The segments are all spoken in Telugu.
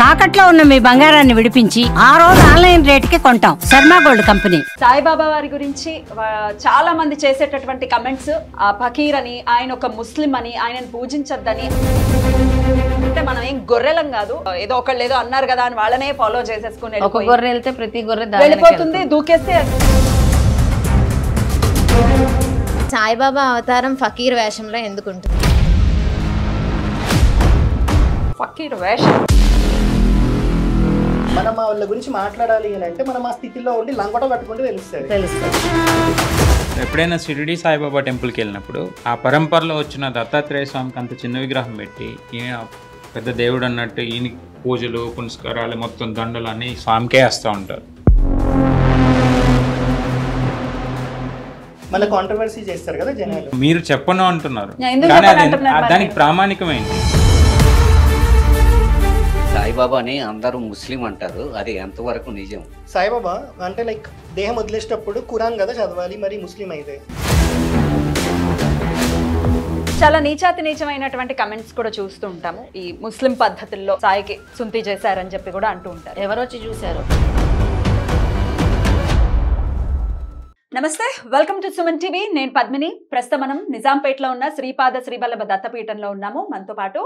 తాకట్లో ఉన్న మీ బంగారాన్ని విడిపించి ఆ రోజు ఆన్లైన్ రేటుకి కొంటాం. Sharma gold company. సాయిబాబా వారి గురించి చాలా మంది చేసేటటువంటి కమెంట్స్, ఫకీర్ అని, ఆయన ఒక ముస్లిం అని, ఆయనను పూజించొద్దని. అంటే మనం ఏం గొర్రెలం కాదు, ఏదో ఒకళ్ళు ఏదో అన్నారు కదా అని వాళ్ళనే ఫాలో చేసేసుకుని ఒక గొర్రె వెళ్తే ప్రతి గొర్రె వెళ్ళిపోతుంది, దూకేస్తే. సాయిబాబా అవతారం ఫకీర్ వేషంలో ఎందుకు ఉంటుంది? ఫకీర్ వేషం. మనం వాళ్ళ గురించి మాట్లాడాలి అని అంటే మనం ఆ స్థితిలో ఉండి లంగొట పట్టుకుంటే తెలుస్తుంది. ఎప్పుడైనా షిరిడి సాయిబాబా టెంపుల్కి వెళ్ళినప్పుడు ఆ పరంపరలో వచ్చిన దత్తాత్రేయ స్వామికి అంత చిన్న విగ్రహం పెట్టి ఈయన పెద్ద దేవుడు అన్నట్టు ఈయన పూజలు పునస్కారాలు మొత్తం దండలు అన్నీ స్వామికే వేస్తూ ఉంటారు. మళ్ళీ కాంట్రవర్సీ చేస్తారు కదా జనాలు. మీరు చెప్పను అంటున్నారు, కానీ దానికి ప్రామాణికమైంది. సాయిబాబాని అందరూ ముస్లిం అంటారు, అది ఎంతవరకు నిజం? సాయిబాబా అంటే లైక్ దేహం వదిలేసేటప్పుడు ఖురాన్ కదా చదవాలి, మరి ముస్లిం అయితే. చాలా నీచమైనటువంటి కమెంట్స్ కూడా చూస్తూ ఉంటాము. ఈ ముస్లిం పద్ధతుల్లో సాయికి సుంతి చేశారని చెప్పి కూడా అంటూ ఉంటారు. ఎవరు వచ్చి చూశారు? నమస్తే, వెల్కమ్ టు సుమన్ టీవీ. నేను పద్మిని. ప్రస్తుతం మనం నిజాంపేటలో ఉన్న శ్రీపాద శ్రీవల్లభ దత్తపీఠంలో ఉన్నాము. మనతో పాటు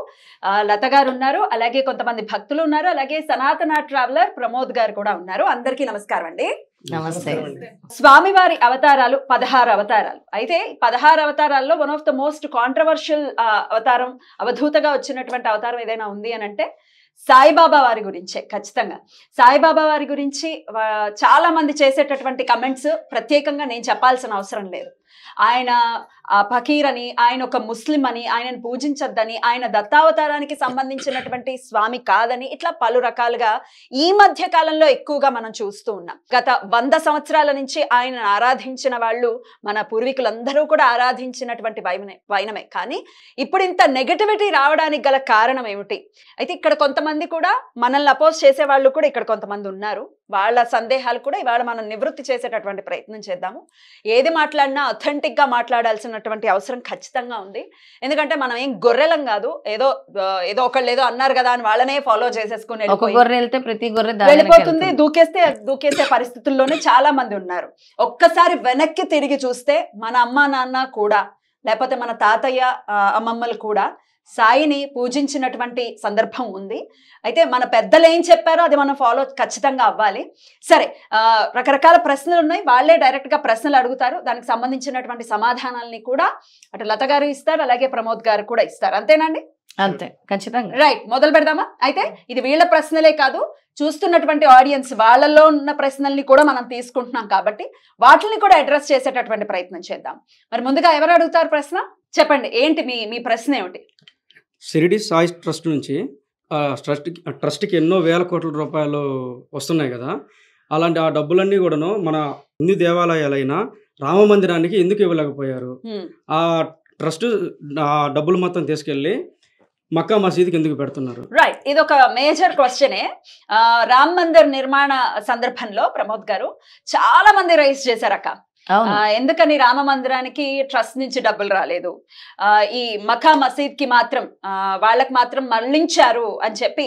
లత గారు ఉన్నారు, అలాగే కొంతమంది భక్తులు ఉన్నారు, అలాగే సనాతన ట్రావెలర్ ప్రమోద్ గారు కూడా ఉన్నారు. అందరికీ నమస్కారం అండి. నమస్తే. స్వామివారి అవతారాలు 16 అవతారాలు. అయితే 16 అవతారాల్లో one of the most controversial అవతారం, అవధూతగా వచ్చినటువంటి అవతారం ఏదైనా ఉంది అని అంటే సాయిబాబా వారి గురించే. ఖచ్చితంగా సాయిబాబా వారి గురించి చాలా మంది చేసేటటువంటి కమెంట్స్ ప్రత్యేకంగా నేను చెప్పాల్సిన అవసరం లేదు. ఆయన ఫకీర్ అని, ఆయన ఒక ముస్లిం అని, ఆయనను పూజించొద్దని, ఆయన దత్తావతారానికి సంబంధించినటువంటి స్వామి కాదని, ఇట్లా పలు రకాలుగా ఈ మధ్య కాలంలో ఎక్కువగా మనం చూస్తూ ఉన్నాం. గత 100 సంవత్సరాల నుంచి ఆయన ఆరాధించిన వాళ్ళు, మన పూర్వీకులందరూ కూడా ఆరాధించినటువంటి వైనమే. కానీ ఇప్పుడు ఇంత నెగటివిటీ రావడానికి గల కారణం ఏమిటి? అయితే ఇక్కడ కొంతమంది కూడా మనల్ని అపోజ్ చేసే వాళ్ళు కూడా ఇక్కడ కొంతమంది ఉన్నారు. వాళ్ళ సందేహాలు కూడా ఇవాళ మనం నివృత్తి చేసేటటువంటి ప్రయత్నం చేద్దాము. ఏది మాట్లాడినా అథెంటిక్ గా మాట్లాడాల్సినటువంటి అవసరం ఖచ్చితంగా ఉంది. ఎందుకంటే మనం ఏం గొర్రెలం కాదు, ఏదో ఒకళ్ళు ఏదో అన్నారు కదా అని వాళ్ళనే ఫాలో చేసేసుకుని ఒక గొర్రె వెళ్తే ప్రతి గొర్రె వెళ్ళిపోతుంది, దూకేసే పరిస్థితుల్లోనే చాలా మంది ఉన్నారు. ఒక్కసారి వెనక్కి తిరిగి చూస్తే మన అమ్మ నాన్న కూడా, లేకపోతే మన తాతయ్య అమ్మమ్మలు కూడా సాయిని పూజించినటువంటి సందర్భం ఉంది. అయితే మన పెద్దలు ఏం చెప్పారో అది మనం ఫాలో ఖచ్చితంగా అవ్వాలి. సరే, రకరకాల ప్రశ్నలు ఉన్నాయి, వాళ్ళే డైరెక్ట్ గా ప్రశ్నలు అడుగుతారు. దానికి సంబంధించినటువంటి సమాధానాలని కూడా అటు లత గారు ఇస్తారు, అలాగే ప్రమోద్ గారు కూడా ఇస్తారు. అంతేనండి? అంతే, ఖచ్చితంగా. రైట్, మొదలు పెడదామా? అయితే ఇది వీళ్ళ ప్రశ్నలే కాదు, చూస్తున్నటువంటి ఆడియన్స్ వాళ్ళల్లో ఉన్న ప్రశ్నల్ని కూడా మనం తీసుకుంటున్నాం కాబట్టి వాటిని కూడా అడ్రస్ చేసేటటువంటి ప్రయత్నం చేద్దాం. మరి ముందుగా ఎవరు అడుగుతారు ప్రశ్న? చెప్పండి, ఏంటి మీ ప్రశ్న ఏమిటి? షిరిడి సాయి ట్రస్ట్ నుంచి ట్రస్ట్కి ఎన్నో వేల కోట్ల రూపాయలు వస్తున్నాయి కదా, అలాంటి ఆ డబ్బులన్నీ కూడాను మన హిందూ దేవాలయాలైన రామ మందిరానికి ఎందుకు ఇవ్వలేకపోయారు? ఆ ట్రస్ట్ ఆ డబ్బులు మొత్తం తీసుకెళ్ళి మక్కా మసీదుకి ఎందుకు పెడుతున్నారు? రైట్, ఇది ఒక మేజర్ క్వశ్చనే. రామ్ మందిర్ నిర్మాణ సందర్భంలో ప్రమోద్ గారు చాలా మంది రైజ్ చేశారక్క. ఎందుకని రామ మందిరానికి ట్రస్ట్ నుంచి డబ్బులు రాలేదు, ఈ మక్కా మసీద్ కి మాత్రం వాళ్ళకి మాత్రం మళ్లించారు అని చెప్పి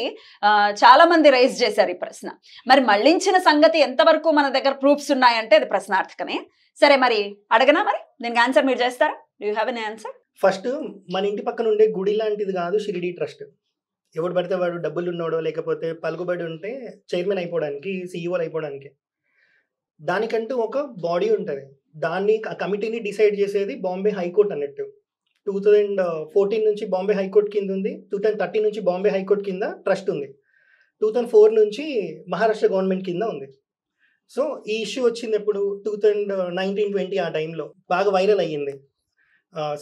చాలా మంది రైజ్ చేశారు ఈ ప్రశ్న. మరి మళ్లించిన సంగతి ఎంతవరకు మన దగ్గర ప్రూఫ్స్ ఉన్నాయంటే అది ప్రశ్నార్థకమే. సరే, మరి అడగనా? మరి దీనికి ఆన్సర్ మీరు చేస్తారా? Do you have an answer? First, మన ఇంటి పక్కన ఉండే గుడి లాంటిది కాదు షిరిడి ట్రస్ట్. ఎవడు పడితే వాడు డబ్బులు ఉన్నాడో లేకపోతే పలుకుబడి ఉంటే చైర్మన్ అయిపోవడానికి, సీఈఓలు అయిపోవడానికి. దానికంటూ ఒక బాడీ ఉంటుంది. దాన్ని కమిటీని డిసైడ్ చేసేది బాంబే హైకోర్టు అన్నట్టు. 2014 నుంచి బాంబే హైకోర్టు కింద ఉంది, 2013 నుంచి బాంబే హైకోర్టు కింద ట్రస్ట్ ఉంది, 2004 నుంచి మహారాష్ట్ర గవర్నమెంట్ కింద ఉంది. సో ఈ ఇష్యూ వచ్చింది ఎప్పుడు? 2019-20 ఆ టైంలో బాగా వైరల్ అయ్యింది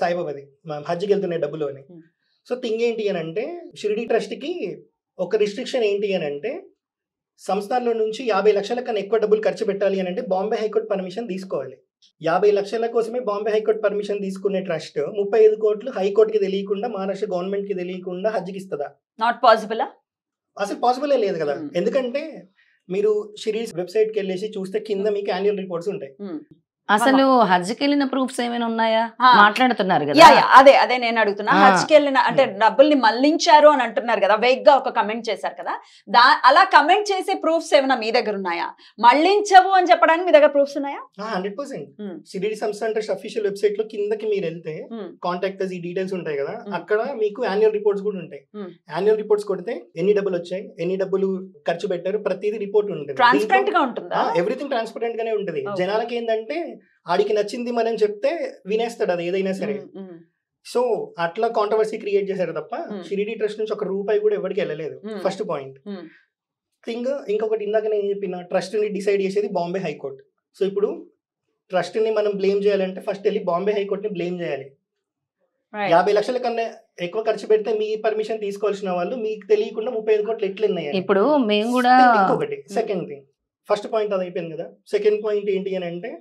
సాయిబాబాది హజ్కి వెళ్తున్న డబ్బులు అని. సో థింగ్ ఏంటి అని అంటే, షిరిడి ట్రస్ట్కి ఒక రిస్ట్రిక్షన్ ఏంటి అని అంటే, సంస్థానంలో నుంచి 50 లక్షల కన్నా ఎక్కువ డబ్బులు ఖర్చు పెట్టాలి అని అంటే బాంబే హైకోర్టు పర్మిషన్ తీసుకోవాలి. 50 లక్షల కోసమే బాంబే హైకోర్టు పర్మిషన్ తీసుకునే ట్రస్ట్ 35 కోట్లు హైకోర్టుకి తెలియకుండా, మహారాష్ట్ర గవర్నమెంట్ కి తెలియకుండా హజ్కి ఇస్తుందా? Not possible. అసలు పాసిబులే లేదు కదా. ఎందుకంటే మీరు షిరిడి వెబ్సైట్కి వెళ్ళేసి చూస్తే కింద మీకు యాన్యువల్ రిపోర్ట్స్ ఉంటాయి. అసలు హజ్కి వెళ్ళిన ప్రూఫ్స్ ఏమైనా ఉన్నాయా? ఆ. మాట్లాడుతున్నారు యా కదా. అదే నేను అడుగుతున్నా. ఆ. హజ్కి వెళ్ళిన అంటే డబ్బుల్ని మళ్లించారు అని అంటున్నారు కదా, వేగ్ గా ఒక కమెంట్ చేశారు కదా, అలా కమెంట్ చేసే ప్రూఫ్స్ ఏమైనా మీ దగ్గర ఉన్నాయా? మళ్లించవు అని చెప్పడానికి మీ దగ్గర ప్రూఫ్స్ ఉన్నాయా? 100%. సిరిడి సంస్థ ట్రస్ట్ అఫీషియల్ వెబ్సైట్ లో కిందకి మీరు వెళ్తే కాంటాక్టర్స్ ఈ డీటెయిల్స్ ఉంటాయి కదా, అక్కడ మీకు యాన్యువల్ రిపోర్ట్స్ కూడా ఉంటాయి. యాన్యువల్ రిపోర్ట్స్ కొడితే ఎన్ని డబ్బులు వచ్చాయి, ఎన్ని డబ్బులు ఖర్చు పెట్టారు, ప్రతిదీ రిపోర్ట్ ఉంటుంది. ట్రాన్స్పరెంట్ గా ఉంటుందా? ఎవ్రీథింగ్ ట్రాన్స్పరెంట్ గానే ఉంటుంది. జనాలకి ఏంటంటే ఆడికి నచ్చింది మనం చెప్తే వినేస్తాడు అది ఏదైనా సరే. సో అట్లా కాంట్రవర్సీ క్రియేట్ చేశారు తప్ప షిరిడి ట్రస్ట్ నుంచి ఒక రూపాయి కూడా ఎవరికి వెళ్ళలేదు. First point thing. ఇంకొకటి ఇందాక నేను చెప్పిన ట్రస్ట్ ని డిసైడ్ చేసేది బాంబే హైకోర్టు. సో ఇప్పుడు ట్రస్ట్ ని మనం బ్లేమ్ చేయాలంటే ఫస్ట్ వెళ్ళి బాంబే హైకోర్టు ని బ్లేమ్ చేయాలి. 50 లక్షల కన్నా ఎక్కువ ఖర్చు పెడితే మీ పర్మిషన్ తీసుకోవాల్సిన వాళ్ళు మీకు తెలియకుండా 35 కోట్లు ఎట్లా ఉన్నాయి. ఇప్పుడు మేము కూడా ఇంకొకటి సెకండ్ థింగ్, ఫస్ట్ పాయింట్ అది అయిపోయింది కదా. సెకండ్ పాయింట్ ఏంటి అని అంటే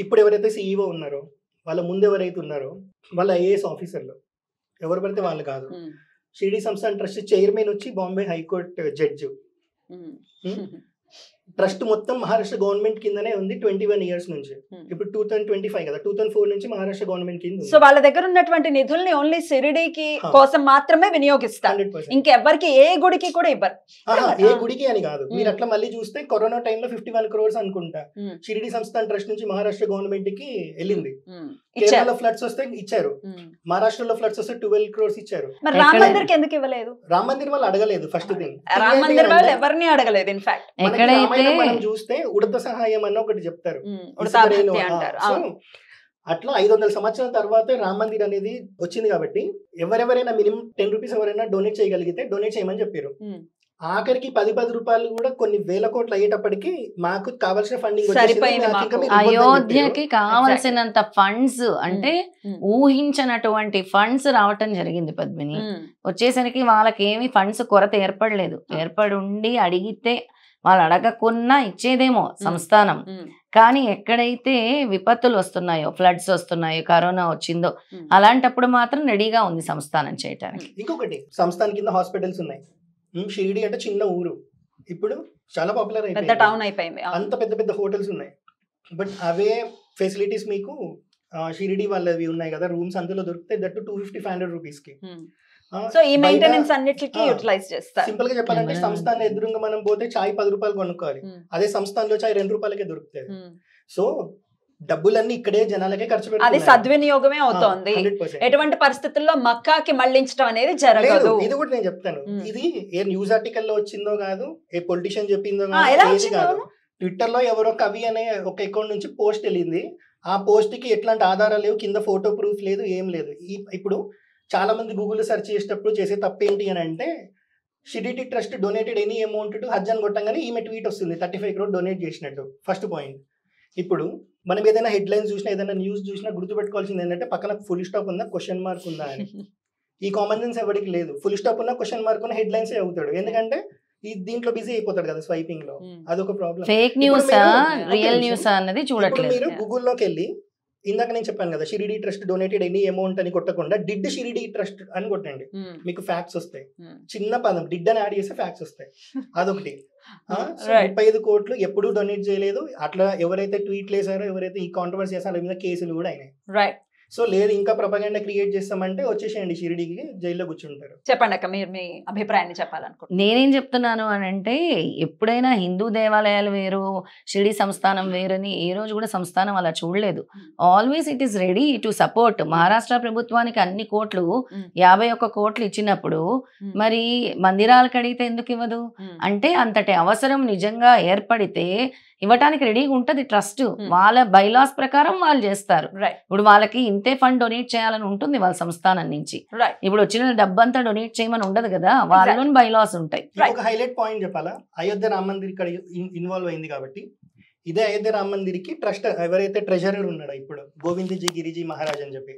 ఇప్పుడు ఎవరైతే సీఈఓ ఉన్నారో వాళ్ళ ముందు ఎవరైతే ఉన్నారో వాళ్ళ ఐఏఎస్ ఆఫీసర్లు ఎవరు పడితే వాళ్ళు కాదు. షిరిడి సంస్థాన్ ట్రస్ట్ చైర్మన్ వచ్చి బాంబే హైకోర్టు జడ్జి. ట్రస్ట్ మొత్తం మహారాష్ట్ర గవర్నమెంట్ కిందనే ఉంది 21 ఇయర్స్ నుంచి. ఇప్పుడు 2025 కదా, 2004 నుంచి మహారాష్ట్ర గవర్నమెంట్ కింద. సో వాళ్ళ దగ్గర ఉన్నటువంటి నిధుల్ని ఓన్లీ షిరిడీకి కోసం మాత్రమే వినియోగిస్తారు, ఇంకెవ్వరికి ఏ గుడికి కూడా ఇవ్వరు. ఏ గుడికి అని కాదు. మీరు అట్లా మళ్ళీ చూస్తే కరోనా టైంలో 51 crores అనుకుంటా షిరిడి సంస్థాన్ ట్రస్ట్ నుంచి మహారాష్ట్ర గవర్నమెంట్ కి వెళ్ళింది. కేరళలో ఫ్లడ్స్ వస్తే ఇచ్చారు, మహారాష్ట్రలో ఫ్లడ్స్ వస్తే 12 crores ఇచ్చారు. మరి రామ్ మందిర్ కి ఎందుకు ఇవ్వలేదు? రామ్ మందిర్ వాళ్ళు అడగలేదు. ఫస్ట్ థింగ్, రామ్ మందిర్ వాళ్ళు ఎవరిని అడగలేదు. ఇన్ఫాక్ట్ మనం చూస్తే ఉడత సహాయం అన్న ఒకటి చెప్తారు. అట్లా 500 సంవత్సరాల తర్వాత రామ్ మందిర్ అనేది వచ్చింది కాబట్టి ఎవరెవరైనా మినిమం 10 రూపీస్ ఎవరైనా డొనేట్ చేయగలిగితే డొనేట్ చేయమని చెప్పారు. ఆఖరికి 10 రూపాయలు కూడా కొన్ని వేల కోట్లు అయ్యేటప్పటికి మాకు కావాల్సిన ఫండింగ్, అయోధ్యకి కావాల్సినంత ఫండ్స్ అంటే ఊహించినటువంటి ఫండ్స్ రావటం జరిగింది పద్మిని. వచ్చేసరికి వాళ్ళకి ఏమి ఫండ్స్ కొరత ఏర్పడలేదు. ఏర్పడి ఉండి అడిగితే వాళ్ళు అడగకున్నా ఇచ్చేదేమో సంస్థానం. కానీ ఎక్కడైతే విపత్తులు వస్తున్నాయో, ఫ్లడ్స్ వస్తున్నాయో, కరోనా వచ్చిందో అలాంటప్పుడు మాత్రం రెడీగా ఉంది సంస్థానం చేయడానికి. ఇంకొకటి సంస్థానం కింద హాస్పిటల్స్ ఉన్నాయి. షిరిడి అంటే చిన్న ఊరు, ఇప్పుడు చాలా పాపులర్ అయిపోయింది, టౌన్ అయిపోయింది. అంత పెద్ద పెద్ద హోటల్స్ ఉన్నాయి. బట్ అవే ఫెసిలిటీస్ మీకు షిరిడి వాళ్ళవి ఉన్నాయి కదా, రూమ్స్ అందులో దొరుకుతాయి. దట్టు 250-500 రూపీస్ కి. సో ఈ మెయింటెనెన్స్ అన్నిటికీ యూటిలైజ్ చేస్తారు. సింపుల్ గా చెప్పాలంటే సంస్థానం ఎదురుగా మనం పోతే చాయ్ 10 రూపాయలు కొనుక్కోవాలి, అదే సంస్థానంలో చాయ్ 2 రూపాయలకే దొరుకుతుంది. సో డబ్బులన్నీ ఇక్కడే జనాలకే ఖర్చు పెడతారు. అది సద్వినియోగమే అవుతోంది. ఎటువంటి పరిస్థితుల్లో మక్కాకి మళ్లించడం అనేది జరగదు. ఇది కూడా నేను చెప్తాను, ఇది ఏ న్యూస్ ఆర్టికల్ లో వచ్చిందో కాదు, ఏ పొలిటీషియన్ చెప్పిందో కాదు. ట్విట్టర్ లో ఎవరో కవి అనే ఒక అకౌంట్ నుంచి పోస్ట్ వెళ్ళింది. ఆ పోస్ట్ కి ఎట్లాంటి ఆధారాలు లేవు, కింద ఫోటో ప్రూఫ్ లేదు, ఏం లేదు. ఇప్పుడు చాలా మంది గూగుల్ సెర్చ్ చేసేటప్పుడు చేసే తప్పేంటి అని అంటే Shirdi trust donated any amount to Hajj అని కొట్టంగానే ఈమె ట్వీట్ వస్తుంది 35 crore డొనేట్ చేసినట్టు. First point. ఇప్పుడు మనం ఏదైనా హెడ్ లైన్స్ చూసినా, ఏదైనా న్యూస్ చూసినా గుర్తుపెట్టుకోవాల్సింది ఏంటంటే పక్కన ఫుల్ స్టాప్ ఉందా, క్వశ్చన్ మార్క్ ఉందా అని. ఈ కామన్ సెన్స్ ఎవరికి లేదు. ఫుల్ స్టాప్ ఉన్నా, క్వశ్చన్ మార్క్ ఉన్న హెడ్ లైన్స్ అవుతాడు. ఎందుకంటే ఈ దీంట్లో బిజీ అయిపోతాడు కదా స్వైపింగ్ లో, అదొక problem. Fake news real news అన్నది చూడట్లేదు. మీరు గూగుల్లోకి వెళ్ళి ఇందాక నేను చెప్పాను కదా Shirdi trust donated any amount అని కొట్టకుండా డిడ్ షిరిడి ట్రస్ట్ అని కొట్టండి, మీకు ఫ్యాక్ట్స్ వస్తాయి. చిన్న పదం డిడ్ అని యాడ్ చేస్తే ఫ్యాక్ట్స్ వస్తాయి. అదొకటి. 35 కోట్లు ఎప్పుడూ డొనేట్ చేయలేదు. అట్లా ఎవరైతే ట్వీట్లు వేసారో, ఎవరైతే ఈ కాంట్రవర్సీ చేసారో మీద కేసులు కూడా అయినాయి. రైట్. సో లేదు ఇంకా ప్రొపగండా క్రియేట్ చేస్తామంటే వచ్చేసేయండి షిరిడికి, జైల్లో కూర్చుంటారు. చెప్పండి అక్క, మీరు మీ అభిప్రాయాన్ని చెప్పాలనుకుంటున్నారు. నేనేం చెప్తున్నాను అని అంటే ఎప్పుడైనా హిందూ దేవాలయాలు వేరు, షిరిడి సంస్థానం వేరని ఏ రోజు కూడా సంస్థానం అలా చూడలేదు. Always it is ready to support. Maharashtra ప్రభుత్వానికి అన్ని కోట్లు 51 కోట్లు ఇచ్చినప్పుడు మరి మందిరాలకు అడిగితే ఎందుకు ఇవ్వదు? అంటే అంతటి అవసరం నిజంగా ఏర్పడితే ఇవ్వటానికి రెడీగా ఉంటది ట్రస్ట్. వాళ్ళ బైలాస్ ప్రకారం వాళ్ళు చేస్తారు. ఇప్పుడు వాళ్ళకి ఇంతే ఫండ్ డొనేట్ చేయాలని ఉంటుంది వాళ్ళ సంస్థానం నుంచి. ఇప్పుడు వచ్చిన డబ్బంతా డొనేట్ చేయమని ఉండదు కదా, వాళ్ళలోని బైలాస్ ఉంటాయి. ఒక హైలైట్ పాయింట్ చెప్పాలా, అయోధ్య రామ మందిర్ ఇక్కడ ఇన్వాల్వ్ అయింది కాబట్టి ఇదే అయోధ్య రామ మందిర్ కి ట్రస్ట్ ఎవరైతే ట్రెజరర్ ఉన్నాడో ఇప్పుడు గోవిందజీ గిరిజీ మహారాజ్ అని చెప్పి,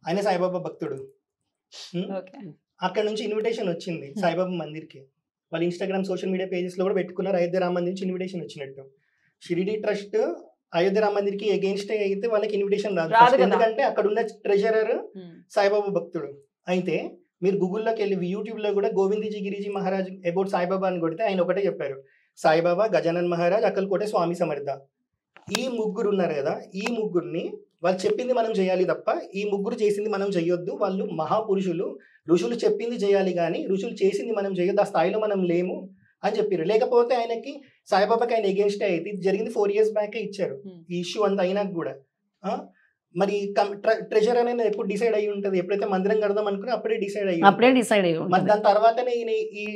ఆయన సాయిబాబా భక్తుడు. అక్కడ నుంచి ఇన్విటేషన్ వచ్చింది సాయిబాబా మందిర్ కి. వాళ్ళు ఇన్స్టాగ్రామ్ సోషల్ మీడియా పేజెస్ లో కూడా పెట్టుకున్నారు అయోధ్య రామ మందిర్ నుంచి ఇన్విటేషన్ వచ్చినట్టు. షిరిడి ట్రస్ట్ అయోధ్య రామ మందిర్ కి అగేన్స్ట్ అయితే వాళ్ళకి ఇన్విటేషన్ రాదు, ఎందుకంటే అక్కడ ఉన్న ట్రెజరర్ సాయిబాబా భక్తుడు. అయితే మీరు గూగుల్లోకి వెళ్ళి యూట్యూబ్ లో కూడా గోవిందజీ గిరిజీ మహారాజ్ అబౌట్ సాయిబాబా అని కొడితే ఆయన ఒకటే చెప్పారు, సాయిబాబా, గజానన్ మహారాజ్, అక్కల్కోటే స్వామి సమర్థ. ఈ ముగ్గురు ఉన్నారు కదా, ఈ ముగ్గురిని వాళ్ళు చెప్పింది మనం చేయాలి తప్ప ఈ ముగ్గురు చేసింది మనం చెయ్యొద్దు, వాళ్ళు మహాపురుషులు, ఋషులు చెప్పింది చేయాలి కానీ ఋషులు చేసింది మనం చేయొద్దు, ఆ స్థాయిలో మనం లేము అని చెప్పారు. లేకపోతే ఆయనకి సాయిబాబాకి ఆయన ఎగెన్స్ట్ అయితే ఇది జరిగింది 4 years బ్యాకే ఇచ్చారు ఈ ఇష్యూ అంత అయినాక కూడా. మరి ట్రెజర్ అనేది ఎప్పుడు డిసైడ్ అయ్యి ఉంటుంది, ఎప్పుడైతే మందిరం కడదాం అనుకుని అప్పుడే డిసైడ్ అయ్యి మరి దాని తర్వాతనే ఈయన ఈ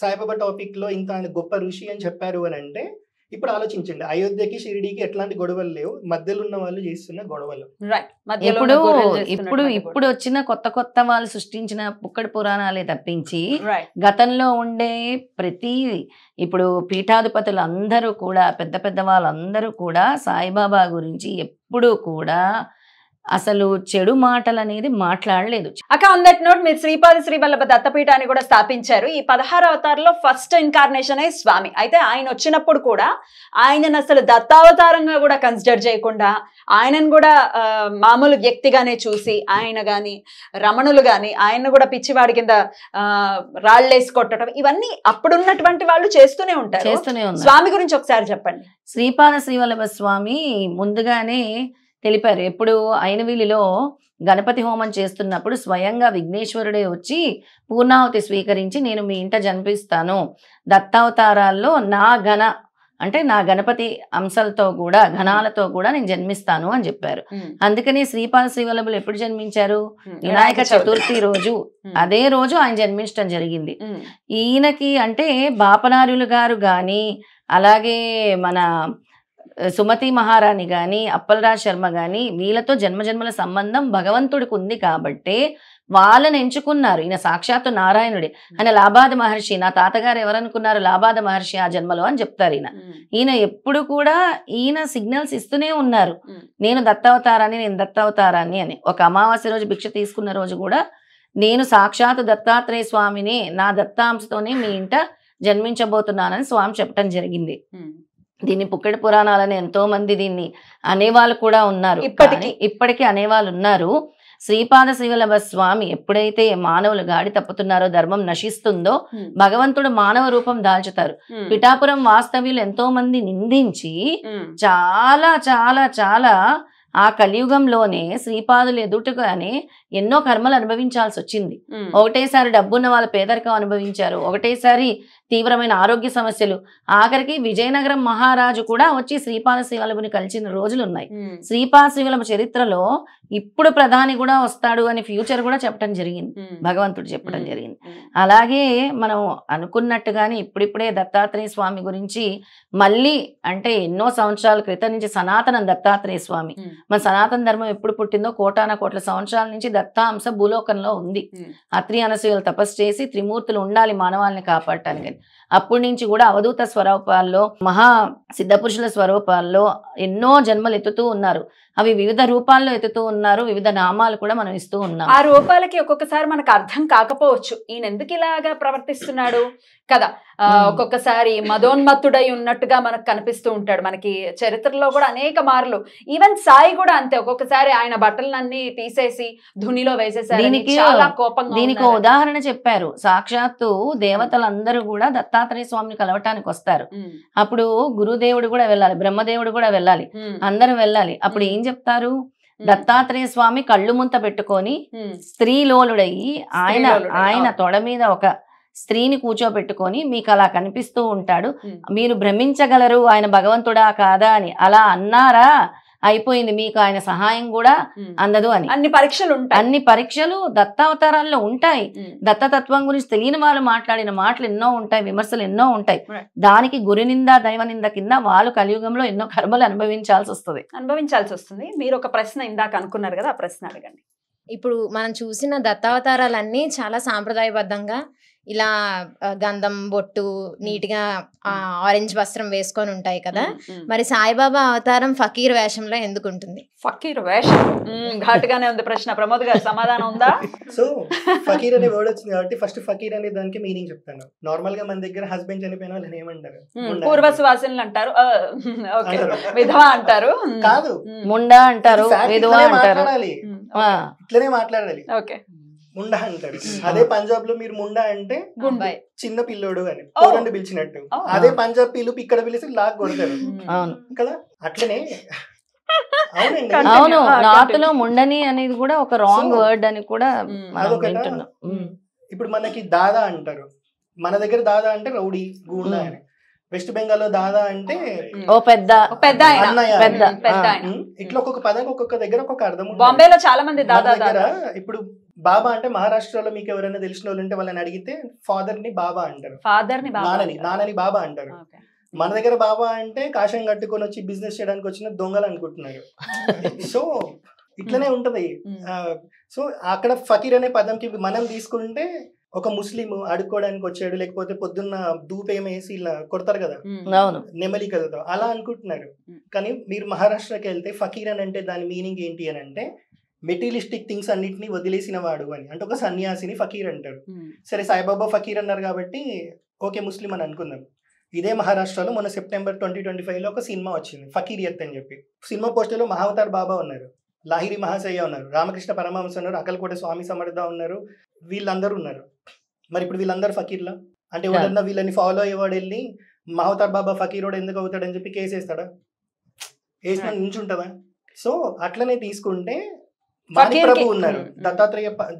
సాయిబాబా టాపిక్ లో ఇంత గొప్ప ఋషి అని చెప్పారు అని అంటే ఇప్పుడు ఆలోచించండి, అయోధ్యకి షిరిడీకి ఎట్లాంటి గొడవలు లేవు, మధ్యలో ఉన్న వాళ్ళు చేస్తున్న గొడవలు. ఇప్పుడు వచ్చిన కొత్త వాళ్ళు సృష్టించిన పుక్కడి పురాణాలే తప్పించి గతంలో ఉండే ప్రతి ఇప్పుడు పీఠాధిపతులు అందరూ కూడా పెద్ద వాళ్ళందరూ కూడా సాయిబాబా గురించి ఎప్పుడూ కూడా అసలు చెడు మాటలు అనేది మాట్లాడలేదు. అక్క ఆన్ దట్ నోట్ మీరు శ్రీపాద శ్రీవల్లభ దత్తపీఠాన్ని కూడా స్థాపించారు. ఈ 16 అవతారంలో ఫస్ట్ ఇన్కార్నేషన్ అయ్యి స్వామి. అయితే ఆయన వచ్చినప్పుడు కూడా ఆయనను అసలు దత్తావతారంగా కూడా కన్సిడర్ చేయకుండా ఆయనను కూడా మామూలు వ్యక్తిగానే చూసి ఆయన గాని రమణులు గాని ఆయన కూడా పిచ్చివాడి కింద రాళ్ళేసి కొట్టడం ఇవన్నీ అప్పుడున్నటువంటి వాళ్ళు చేస్తూనే ఉంటారు. స్వామి గురించి ఒకసారి చెప్పండి. శ్రీపాద శ్రీవల్లభ స్వామి ముందుగానే తెలిపారు. ఎప్పుడు అయినవీలిలో గణపతి హోమం చేస్తున్నప్పుడు స్వయంగా విఘ్నేశ్వరుడే వచ్చి పూర్ణాహుతి స్వీకరించి నేను మీ ఇంట జన్మిస్తాను, దత్తావతారాల్లో నా గణపతి అంశాలతో కూడా గణాలతో కూడా నేను జన్మిస్తాను అని చెప్పారు. అందుకని శ్రీపాద శ్రీవల్లభులు ఎప్పుడు జన్మించారు? వినాయక చతుర్థి రోజు, అదే రోజు ఆయన జన్మించడం జరిగింది. ఈయనకి అంటే బాపనార్యులు గారు గాని అలాగే మన సుమతి మహారాణి గాని అప్పలరాజ్ శర్మ గాని వీళ్ళతో జన్మజన్మల సంబంధం భగవంతుడికి ఉంది కాబట్టి వాళ్ళని ఎంచుకున్నారు. ఈయన సాక్షాత్తు నారాయణుడే. ఆయన లాబాద మహర్షి, నా తాతగారు ఎవరనుకున్నారు, లాబాద మహర్షి ఆ జన్మలో అని చెప్తారు. ఈయన ఎప్పుడు కూడా ఈయన సిగ్నల్స్ ఇస్తూనే ఉన్నారు, నేను దత్తావతారాన్ని అని. ఒక అమావాస్య రోజు భిక్ష తీసుకున్న రోజు కూడా నేను సాక్షాత్తు దత్తాత్రేయ స్వామిని, నా దత్తాంశతోనే మీ ఇంట జన్మించబోతున్నానని స్వామి చెప్పడం జరిగింది. దీన్ని పుక్కడి పురాణాలని ఎంతో మంది దీన్ని అనేవాళ్ళు కూడా ఉన్నారు, ఇప్పటికీ అనేవాళ్ళు ఉన్నారు. శ్రీపాద శ్రీవల్లభ స్వామి ఎప్పుడైతే మానవులు గాడి తప్పుతున్నారో, ధర్మం నశిస్తుందో భగవంతుడు మానవ రూపం దాల్చుతారు. పిఠాపురం వాస్తవ్యులు ఎంతో మంది నిందించి చాలా చాలా చాలా ఆ కలియుగంలోనే శ్రీపాదులు ఎదుటగానే ఎన్నో కర్మలు అనుభవించాల్సి వచ్చింది. ఒకటేసారి డబ్బున్న వాళ్ళ పేదరికం అనుభవించారు, ఒకటేసారి తీవ్రమైన ఆరోగ్య సమస్యలు, ఆఖరికి విజయనగరం మహారాజు కూడా వచ్చి శ్రీపాద శ్రీవల్లభుని కలిసిన రోజులు ఉన్నాయి. శ్రీపాద శ్రీవల్లభ చరిత్రలో ఇప్పుడు ప్రధాని కూడా వస్తాడు అని ఫ్యూచర్ కూడా చెప్పడం జరిగింది, భగవంతుడు చెప్పడం జరిగింది. అలాగే మనం అనుకున్నట్టుగానే ఇప్పుడిప్పుడే దత్తాత్రేయ స్వామి గురించి మళ్ళీ అంటే ఎన్నో సంవత్సరాల క్రితం నుంచి సనాతన దత్తాత్రేయ స్వామి, మన సనాతన ధర్మం ఎప్పుడు పుట్టిందో కోటాన సంవత్సరాల నుంచి దత్తాంశ భూలోకంలో ఉంది. అత్రి అనసూయలు తపస్సు చేసి త్రిమూర్తులు ఉండాలి మానవాళ్ళని కాపాడటానికి. అప్పటి నుంచి కూడా అవధూత స్వరూపాల్లో, మహా సిద్ధపురుషుల స్వరూపాల్లో ఎన్నో జన్మలు ఎత్తుతూ ఉన్నారు. అవి వివిధ రూపాల్లో ఎత్తుతూ ఉన్నారు, వివిధ నామాలు కూడా మనం ఇస్తూ ఉన్నాం. ఆ రూపాలకి ఒక్కొక్కసారి మనకు అర్థం కాకపోవచ్చు, ఈయన ఎందుకు ఇలాగా ప్రవర్తిస్తున్నాడు కదా. ఒక్కొక్కసారి మదోన్మత్తుడై ఉన్నట్టుగా మనకు కనిపిస్తూ ఉంటాడు మనకి చరిత్రలో కూడా అనేక మార్లు. ఈవెన్ సాయి కూడా అంతే, ఒక్కొక్కసారి ఆయన బట్టలన్నీ తీసేసి ధునిలో వేసేసారు. దీనికి ఉదాహరణ చెప్పారు. సాక్షాత్తు దేవతలందరూ కూడా దత్తాత్రేయ స్వామిని కలవటానికి వస్తారు. అప్పుడు గురుదేవుడు కూడా వెళ్ళాలి, బ్రహ్మదేవుడు కూడా వెళ్ళాలి, అందరూ వెళ్ళాలి. అప్పుడు ఏం చెప్తారు? దత్తాత్రేయ స్వామి కళ్ళు ముంత పెట్టుకొని స్త్రీలోలుడయ్యి ఆయన తొడ మీద ఒక స్త్రీని కూర్చోబెట్టుకొని మీకు అలా కనిపిస్తూ ఉంటాడు, మీరు భ్రమించగలరు ఆయన భగవంతుడా కాదా అని. అలా అన్నారా అయిపోయింది, మీకు ఆయన సహాయం కూడా అందదు అని. అన్ని పరీక్షలు దత్తావతారాల్లో ఉంటాయి. దత్తతత్వం గురించి తెలియని వాళ్ళు మాట్లాడిన మాటలు ఎన్నో ఉంటాయి, విమర్శలు ఎన్నో ఉంటాయి. దానికి గురి నింద దైవ నింద కింద వాళ్ళు కలియుగంలో ఎన్నో కర్మలు అనుభవించాల్సి వస్తుంది. మీరు ఒక ప్రశ్న ఇందాక అనుకున్నారు కదా, ఆ ప్రశ్న అడగండి. ఇప్పుడు మనం చూసిన దత్తావతారాలన్నీ చాలా సాంప్రదాయబద్ధంగా ఇలా గంధం బొట్టు నీట్గా ఆరెంజ్ వస్త్రం వేసుకొని ఉంటాయి కదా. మరి సాయిబాబా అవతారం ఫకీర్ వేషంలో ఎందుకు ఉంటుంది? ఫకీర్ వేషం ఘాటుగానే ఉంది ప్రశ్న. ప్రమోద్ గారు సమాధానం ఉందా? సో ఫకీర్ అనే వర్డ్ వచ్చింది కాబట్టి ఫస్ట్ ఫకీర్ అనే దానికి మీనింగ్ చెప్తాను. నార్మల్ గా మన దగ్గర హస్బెండ్ చనిపోయిన వాళ్ళు ఏమంటారు? పూర్వసువాసినులు అంటారు, విధవ అంటారు, కాదు ముండా అంటారు, విధవ అంటారు, ఇట్లనే మాట్లాడాలి. ఓకే. ముండా అంటారు. అదే పంజాబ్ లో మీరు ముండా అంటే అబ్బాయి. చిన్న పిల్లోడు అని ఓ. పోరండి పిలిచినట్టు. ఓ. అదే పంజాబ్ పిలుపు ఇక్కడ పిలిచి లాగ్ కొడతారు అవును కదా. అట్లనే అవునండి. Continue. అవును నార్త్ continue. లో ముండని అనేది కూడా ఒక రాంగ్ So, వర్డ్ అని కూడా మనం అదొకట. వింటున్నాం. ఇప్పుడు మనకి దాదా అంటారు, మన దగ్గర దాదా అంటే రౌడీ గూండా అని. వెస్ట్ బెంగాల్ లో దాదా అంటే ఓ పెద్ద పెద్ద ఆయన. అన్నయ్య పెద్ద. అని. పెద్ద ఆయన. ఇట్లా ఒక్కొక్క పదం ఒక్కొక్క దగ్గర ఒక్కొక్క అర్థం ఉంటుంది. బాంబేలో చాలా మంది మన దాదా దగ్గర దాదా ఇప్పుడు బాబా అంటే మహారాష్ట్రలో మీకు ఎవరైనా తెలిసిన వాళ్ళు ఉంటే వాళ్ళని అడిగితే ఫాదర్ ని బాబా అంటారు, ఫాదర్ ని బాబా నాన్నని అంటారు. నాన్నని బాబా అంటారు. Okay. మన దగ్గర బాబా అంటే కాషాయం కట్టుకొని వచ్చి బిజినెస్ చేయడానికి వచ్చిన దొంగలు అనుకుంటున్నారు. సో ఇట్లనే ఉంటది. సో అక్కడ ఫకీర్ అనే పదంకి మనం తీసుకుంటే ఒక ముస్లిం అడుక్కోవడానికి వచ్చాడు, లేకపోతే పొద్దున్న ధూపేమేసి ఇలా కొడతారు కదా అవును నెమలి కథతో, అలా అనుకుంటున్నారు. కానీ మీరు మహారాష్ట్రకి వెళ్తే ఫకీర్ అని అంటే దాని మీనింగ్ ఏంటి అని అంటే మెటీరియలిస్టిక్ థింగ్స్ అన్నిటిని వదిలేసిన వాడు అని, అంటే ఒక సన్యాసిని ఫకీర్ అంటారు. సరే సాయిబాబా ఫకీర్ అన్నారు కాబట్టి ఓకే ముస్లిం అని అనుకుందాం. ఇదే మహారాష్ట్రలో మొన్న సెప్టెంబర్ 2025లో ఒక సినిమా వచ్చింది ఫకీరియత్ అని చెప్పి. సినిమా పోస్టర్లో మహావతార్ బాబా ఉన్నారు, లాహిరి మహాశయ్య ఉన్నారు, రామకృష్ణ పరమహంస ఉన్నారు, అక్కలకోట స్వామి సమర్థ ఉన్నారు, వీళ్ళందరూ ఉన్నారు. మరి ఇప్పుడు వీళ్ళందరూ ఫకీర్లా అంటే ఎవరన్నా వీళ్ళని ఫాలో అయ్యేవాడు వెళ్ళి మహావతార్ బాబా ఫకీరోడు ఎందుకు అవుతాడని చెప్పి కేసు వేస్తాడా? వేసిన నించుంటుందా? సో అట్లనే తీసుకుంటే మాణిక్ ప్రభు ఉన్నారు.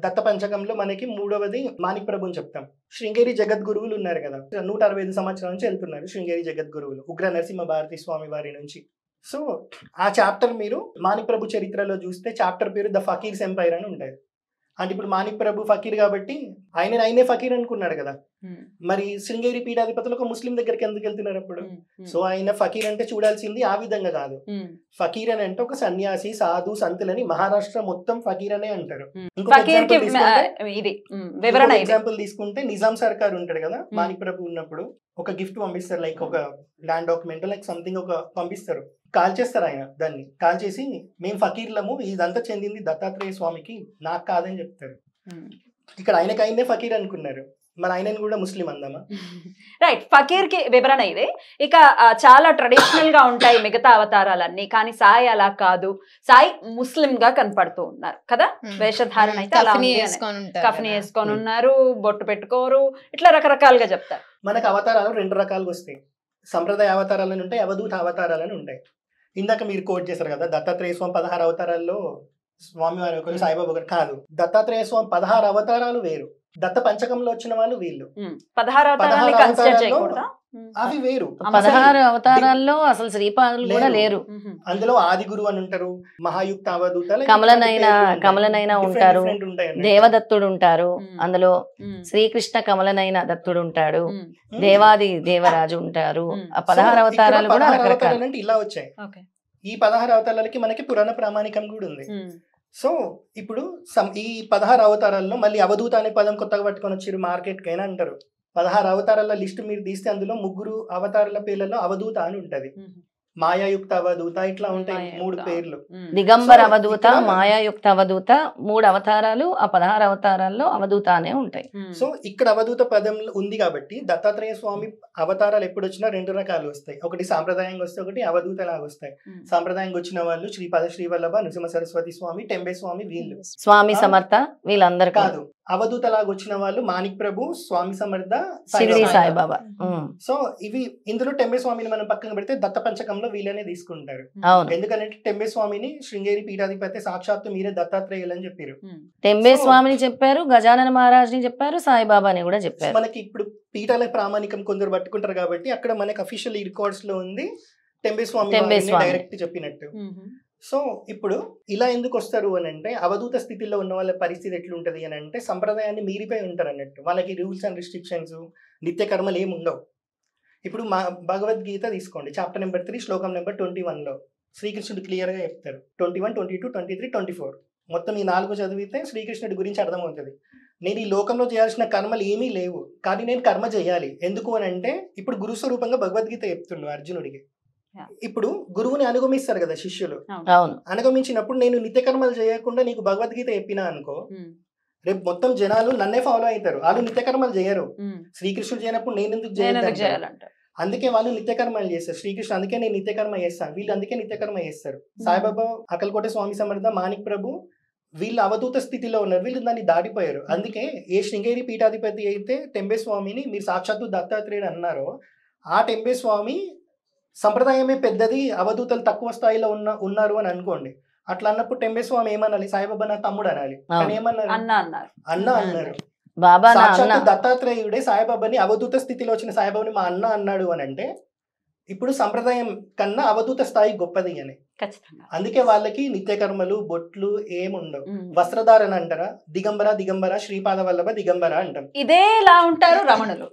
దత్త పంచకంలో మనకి మూడవది మాణిక్ ప్రభు అని చెప్తాం. శృంగేరి జగద్గురువులు ఉన్నారు కదా, 165 సంవత్సరాల నుంచి వెళ్తున్నారు శృంగేరి జగద్గురువులు ఉగ్ర నరసింహ భారతి స్వామి వారి నుంచి. సో ఆ చాప్టర్ మీరు మాణిక్ ప్రభు చరిత్రలో చూస్తే చాప్టర్ పేరు ద ఫకీర్స్ ఎంపైర్ అని ఉంటుంది. అంటే ఇప్పుడు మాణిక్ ప్రభు ఫకీర్ కాబట్టి ఆయనే ఫకీర్ అనుకున్నాడు కదా, మరి శృంగేరి పీఠాధిపతులు ఒక ముస్లిం దగ్గరికి ఎందుకు వెళ్తున్నారు అప్పుడు? సో ఆయన ఫకీర్ అంటే చూడాల్సింది ఆ విధంగా కాదు. ఫకీర్ అని అంటే ఒక సన్యాసి సాధు సంతులని మహారాష్ట్ర మొత్తం ఫకీర్ అనే అంటారు. ఫకీర్ కి ఇది వివరణ ఇది. ఎగ్జాంపుల్ తీసుకుంటే నిజాం సర్కార్ ఉంటాడు కదా, మాణిక్ ప్రభు ఉన్నప్పుడు ఒక గిఫ్ట్ పంపిస్తారు, లైక్ ఒక ల్యాండ్ డాక్యుమెంట్ లైక్ సంథింగ్ ఒక పంపిస్తారు, కాల్ చేస్తారు. ఆయన దాన్ని కాల్ చేసి మేము ఫకీర్లము, ఇదంతా చెందింది దత్తాత్రేయ స్వామికి, నాకు కాదని చెప్తారు. ఇక్కడ ఆయనకైనే ఫకీర్ అనుకున్నారు, మరి ఆయనని కూడా ముస్లిం అందామా? రైట్, ఫకీర్ కి వివరణ ఇది. ఇక చాలా ట్రెడిషనల్ గా ఉంటాయి మిగతా అవతారాలన్నీ, కానీ సాయి అలా కాదు. సాయి ముస్లిం గా కనపడుతూ ఉన్నారు కదా, వేషధారణ అయితే అలా ఉంది అని. కఫ్ని వేసుకొని ఉన్నారు, బొట్టు పెట్టుకోరు, ఇట్లా రకరకాలుగా చెప్తారు. మనకు అవతారాలు 2 రకాలుగా వస్తాయి. సంప్రదాయ అవతారాలను ఉంటాయి, అవధూత అవతారాలను ఉంటాయి. ఇందాక మీరు కోట్ చేశారు కదా దత్తాత్రేయ స్వామి 16 అవతారాల్లో స్వామివారి ఒకరు సాయిబాబా ఒకరు కాదు. దత్తాత్రేయ స్వామి 16 అవతారాలు వేరు, దత్త పంచకంలో వచ్చిన వాళ్ళు వీళ్ళు 16 అవతారాలని కన్సిడర్ చేయకూడదా? అవి వేరు. 16 అవతారాల్లో అసలు శ్రీపాదులు కూడా లేరు. అందులో ఆది గురువు అని ఉంటారు, మహాయుక్త అవధూత, కమలనైన ఉంటారు, దేవదత్తుడు ఉంటారు, అందులో శ్రీకృష్ణ కమలనైన దత్తుడు ఉంటాడు, దేవాది దేవరాజు ఉంటారు. ఆ 16 అవతారాలు కూడా రకరకాల ఇలా వచ్చాయి. ఈ 16 అవతారాలకి మనకి పురాణ ప్రామాణికం కూడా ఉంది. సో ఇప్పుడు ఈ 16 అవతారాల్లో మళ్ళీ అవధూత అనే పదం కొత్తగా పట్టుకొని వచ్చారు మార్కెట్కి అయినా అంటారు. 16 అవతారాల లిస్ట్ మీరు తీస్తే అందులో 3 అవతారాల పేర్లలో అవధూత అని ఉంటది, మాయాయుక్త అవధూత, ఇట్లా ఉంటాయి 3 పేర్లు. దిగంబర అవధూత, మాయాయుక్త అవధూత, 3 అవతారాలు. ఆ 16 అవతారాల్లో అవధూత అనే ఉంటాయి. సో ఇక్కడ అవధూత పదం ఉంది కాబట్టి దత్తాత్రేయ స్వామి అవతారాలు ఎప్పుడు వచ్చినా 2 రకాలు వస్తాయి. ఒకటి సాంప్రదాయంగా వస్తాయి, ఒకటి అవధూత లాగా వస్తాయి. సాంప్రదాయంగా వచ్చిన వాళ్ళు శ్రీపాద శ్రీవల్లభ, నృసింహ సరస్వతి స్వామి, టెంబే స్వామి, వీళ్ళు స్వామి సమర్థ, వీళ్ళందరూ కాదు. అవధూత లాగా వచ్చిన వాళ్ళు మాణిక్ ప్రభు, స్వామి సమర్థ, షిరిడి సాయిబాబా. సో ఇవి ఇందులో టెంబే స్వామిని మనం పక్కన పెడితే దత్త పంచకంలో వీళ్ళనే తీసుకుంటారు. ఎందుకంటే టెంబే స్వామిని శృంగేరి పీఠాధిపతి సాక్షాత్తు మీరే దత్తాత్రేయులు అని చెప్పారు. టెంబే స్వామిని చెప్పారు, గజానన మహారాజ్ని చెప్పారు, సాయిబాబాని కూడా చెప్పారు. మనకి ఇప్పుడు పీఠాల ప్రామాణికం కొందరు పట్టుకుంటారు కాబట్టి అక్కడ మనకి అఫీషియల్ రికార్డ్స్ లో ఉంది టెంబే స్వామి డైరెక్ట్ చెప్పినట్టు. సో ఇప్పుడు ఇలా ఎందుకు వస్తారు అని అంటే అవధూత స్థితిలో ఉన్న వాళ్ళ పరిస్థితి ఎట్లుంటది అని అంటే సంప్రదాయాన్ని మీరిపోయి ఉంటారు అన్నట్టు. వాళ్ళకి రూల్స్ అండ్ రిస్ట్రిక్షన్స్, నిత్య కర్మలు ఏమి ఉండవు. ఇప్పుడు మా భగవద్గీత తీసుకోండి, చాప్టర్ నెంబర్ 3 శ్లోకం నెంబర్ 21లో శ్రీకృష్ణుడు క్లియర్గా చెప్తారు. 21, 22, 23, 24 మొత్తం ఈ 4 చదివితే శ్రీకృష్ణుడి గురించి అర్థమవుతుంది. నేను ఈ లోకంలో చేయాల్సిన కర్మలు ఏమీ లేవు, కానీ నేను కర్మ చేయాలి. ఎందుకు అని అంటే ఇప్పుడు గురు స్వరూపంగా భగవద్గీత చెప్తుండు అర్జునుడికి. ఇప్పుడు గురువుని అనుగమిస్తారు కదా శిష్యులు, అనుగమించినప్పుడు నేను నిత్య కర్మలు చేయకుండా నీకు భగవద్గీత చెప్పినా అనుకో, రేపు మొత్తం జనాలు నన్నే ఫాలో అవుతారు. వాళ్ళు నిత్య కర్మలు చేయరు. శ్రీకృష్ణుడు చేయనప్పుడు నేను ఎందుకు చేయాలంట? అందుకే వాళ్ళు నిత్యకర్మలు చేస్తారు. శ్రీకృష్ణ అందుకే నేను నిత్యకర్మ చేస్తాను, వీళ్ళు అందుకే నిత్యకర్మ చేస్తారు. సాయిబాబా, అక్కలకోట స్వామి సమర్థ, మాణిక్ ప్రభు వీళ్ళు అవధూత స్థితిలో ఉన్నారు, వీళ్ళు దాన్ని దాటిపోయారు. అందుకే ఏ శృంగేరి పీఠాధిపతి అయితే టెంబే స్వామిని మీరు సాక్షాత్తు దత్తాత్రేయుడు అన్నారో, ఆ టెంబే స్వామి సంప్రదాయమే పెద్దది, అవధూతలు తక్కువ స్థాయిలో ఉన్నారు అని అనుకోండి. అట్లా అన్నప్పుడు టెంబే స్వామి ఏమనాలి? సాయిబాబా నా తమ్ముడు అనాలి. కానీ ఏమన్నారు? అన్న అన్నారు. బాబా సాక్షాత్తు దత్తాత్రేయుడే సాయిబాబాని అవధూత స్థితిలో వచ్చిన సాయిబాబాని మా అన్న అన్నాడు అని అంటే ఇప్పుడు సంప్రదాయం కన్నా అవధూత స్థాయి గొప్పది అని. అందుకే వాళ్ళకి నిత్య కర్మలు, బొట్లు ఏముండవు. వస్త్రధారణ అంటారా? దిగంబర దిగంబర శ్రీపాద వల్లభ దిగంబర అంటాం. ఇదేలా ఉంటారు రమణులు.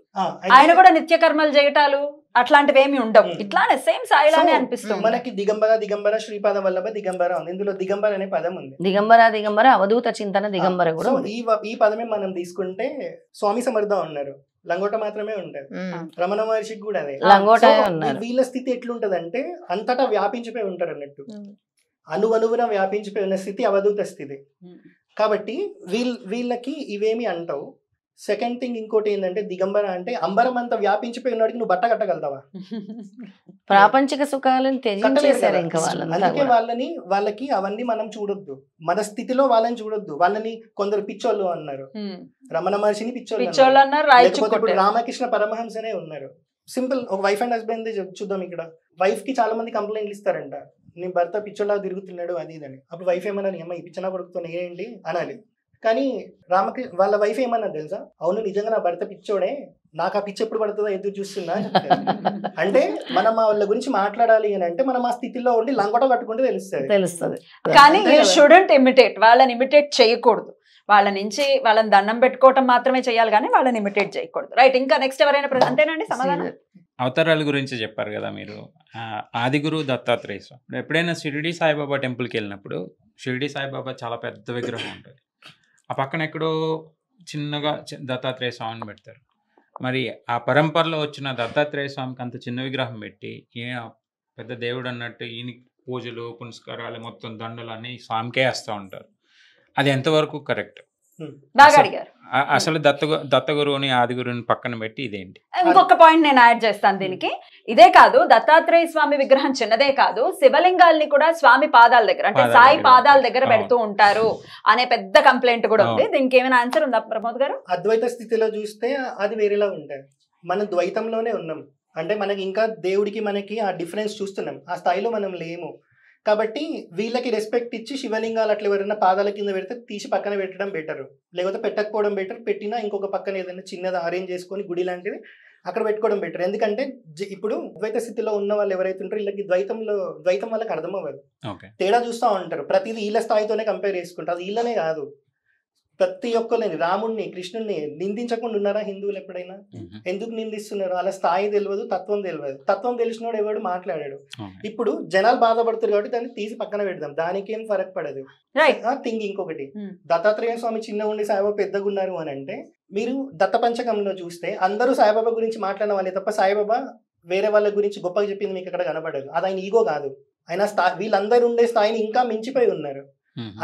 ఆయన కూడా నిత్య కర్మలు చేయటాలు అట్లాంటివి ఏమి ఉండవు. ఇట్లానే సేమ్ సాయిలానే అనిపిస్తుంది మనకి. దిగంబర దిగంబర శ్రీపాద వల్లభ దిగంబర ఉంది. ఇందులో దిగంబర అనే పదం ఉంది. దిగంబర దిగంబర అవధూత చింతన దిగంబర కూడా. ఈ పదమే మనం తీసుకుంటే స్వామి సమర్థ ఉన్నారు, లంగోట మాత్రమే ఉంటారు. రమణ మహర్షికి కూడా అదే లంగోట. వీళ్ళ స్థితి ఎట్లుంటదంటే అంతటా వ్యాపించిపోయి ఉంటారు అన్నట్టు. అణువణువున వ్యాపించిపోయి ఉన్న స్థితి అవధూత స్థితి. కాబట్టి వీళ్ళకి ఇవేమి అంటావు. సెకండ్ థింగ్ ఇంకోటి ఏంటంటే దిగంబర అంటే అంబరం అంతా వ్యాపించిపోయి ఉన్నవాడికి నువ్వు బట్ట కట్టగలుగుతావా? ప్రాపంచిక సుఖాలను త్యజించేశారు ఇంకా. అందుకే వాళ్ళకి అవన్నీ మనం చూడొద్దు, మన స్థితిలో వాళ్ళని చూడొద్దు. వాళ్ళని కొందరు పిచ్చోళ్ళు అన్నారు, రమణ మహర్షిని పిచ్చోళ్ళు అన్నారు. లేకపోతే ఇప్పుడు రామకృష్ణ పరమహంసనే ఉన్నారు. సింపుల్ ఒక వైఫ్ అండ్ హస్బెండ్ చూద్దాం. ఇక్కడ వైఫ్ కి చాలా మంది కంప్లైంట్లు ఇస్తారంట, నీ భర్త పిచ్చోళ్ళ తిరుగుతున్నాడు అది ఇదని. అప్పుడు వైఫ్ ఏమన్నా అమ్మ ఈ పిచ్చనా కొడుకుతో ఏంటి అనాలి. కానీ వాళ్ళ వైఫ్ ఏమన్నది తెలుసా? అవును నిజంగా నా భర్త పిచ్చోడే, నాకు ఆ పిచ్చి ఎప్పుడు పడుతుందో ఎదురు చూస్తున్నా అని చెప్తారు. అంటే మనం వాళ్ళ గురించి మాట్లాడాలి అని అంటే మనం ఆ స్థితిలో ఉండి లంగోట కట్టుకుంటే తెలుస్తుంది. కానీ యూ షుడెంట్ ఇమిటేట్, వాళ్ళని ఇమిటేట్ చేయకూడదు. వాళ్ళ నుంచి వాళ్ళని దండం పెట్టుకోవటం మాత్రమే చేయాలి కానీ వాళ్ళని ఇమిటేట్ చేయకూడదు. రైట్, ఇంకా నెక్స్ట్ ఎవరైనా అంతేనండి సమాధానం? అవతారాల గురించి చెప్పారు కదా మీరు. ఆదిగురు దత్తాత్రేయ స్వామి. ఎప్పుడైనా షిరిడి సాయిబాబా టెంపుల్కి వెళ్ళినప్పుడు షిరిడి సాయిబాబా చాలా పెద్ద విగ్రహం ఉంటుంది, ఆ పక్కన ఎక్కడో చిన్నగా దత్తాత్రేయ స్వామిని పెడతారు. మరి ఆ పరంపరలో వచ్చిన దత్తాత్రేయ స్వామికి అంత చిన్న విగ్రహం పెట్టి పెద్ద దేవుడు అన్నట్టు ఈయన పూజలు పునస్కారాలు మొత్తం దండలు అన్ని స్వామికే వేస్తూ ఉంటారు. అది ఎంతవరకు కరెక్ట్? బాగా అడిగారు. అసలు దత్తగురువుని ఆదిగురుని పక్కన పెట్టి ఇదేంటి? ఇంకొక పాయింట్ నేను యాడ్ చేస్తాను దీనికి. ఇదే కాదు, దత్తాత్రేయ స్వామి విగ్రహం చిన్నదే కాదు, శివలింగాల్ని కూడా స్వామి పాదాల దగ్గర అంటే సాయి పాదాల దగ్గర పెడుతూ ఉంటారు అనే పెద్ద కంప్లైంట్ కూడా ఉంది. దీనికి ఏమైనా ఆన్సర్ ఉందా ప్రమోద్ గారు? అద్వైత స్థితిలో చూస్తే అది వేరేలా ఉంటాయి. మనం ద్వైతంలోనే ఉన్నాం అంటే మనకి ఇంకా దేవుడికి మనకి ఆ డిఫరెన్స్ చూస్తున్నాం, ఆ స్థాయిలో మనం లేము. కాబట్టి వీళ్ళకి రెస్పెక్ట్ ఇచ్చి శివలింగాలు అట్లా ఎవరైనా పాదాల కింద పెడితే తీసి పక్కన పెట్టడం బెటర్, లేకపోతే పెట్టకపోవడం బెటర్. పెట్టినా ఇంకొక పక్కన ఏదైనా చిన్నది అరేంజ్ చేసుకొని గుడి లాంటిది అక్కడ పెట్టుకోవడం బెటర్. ఎందుకంటే ఇప్పుడు ద్వైత స్థితిలో ఉన్న వాళ్ళు ఎవరైతే ఉంటారో వీళ్ళకి ద్వైతం వాళ్ళకి అర్థం అవ్వదు, తేడా చూస్తూ ఉంటారు. ప్రతిదీ వీళ్ళ స్థాయితోనే కంపేర్ చేసుకుంటారు. అది వీళ్ళనే కాదు, ప్రతి ఒక్కరిని రాముడిని కృష్ణుడిని నిందించకుండా ఉన్నారా హిందువులు ఎప్పుడైనా? ఎందుకు నిందిస్తున్నారు? వాళ్ళ స్థాయి తెలియదు, తత్వం తెలియదు. తత్వం తెలిసినోడు ఎవడు మాట్లాడాడు. ఇప్పుడు జనాలు బాధపడుతారు కాబట్టి దాన్ని తీసి పక్కన పెడదాం, దానికేం ఫరక్ పడదు. థింగ్ ఇంకొకటి, దత్తాత్రేయ స్వామి చిన్న ఉండి సాయిబాబా పెద్దగా ఉన్నారు అని అంటే మీరు దత్త పంచకంలో చూస్తే అందరూ సాయిబాబా గురించి మాట్లాడిన వాళ్ళే తప్ప సాయిబాబా వేరే వాళ్ళ గురించి గొప్పగా చెప్పింది మీకు అక్కడ కనబడదు. అది ఆయన ఈగో కాదు, ఆయన వీళ్ళందరూ ఉండే స్థాయిని ఇంకా మించిపోయి ఉన్నారు.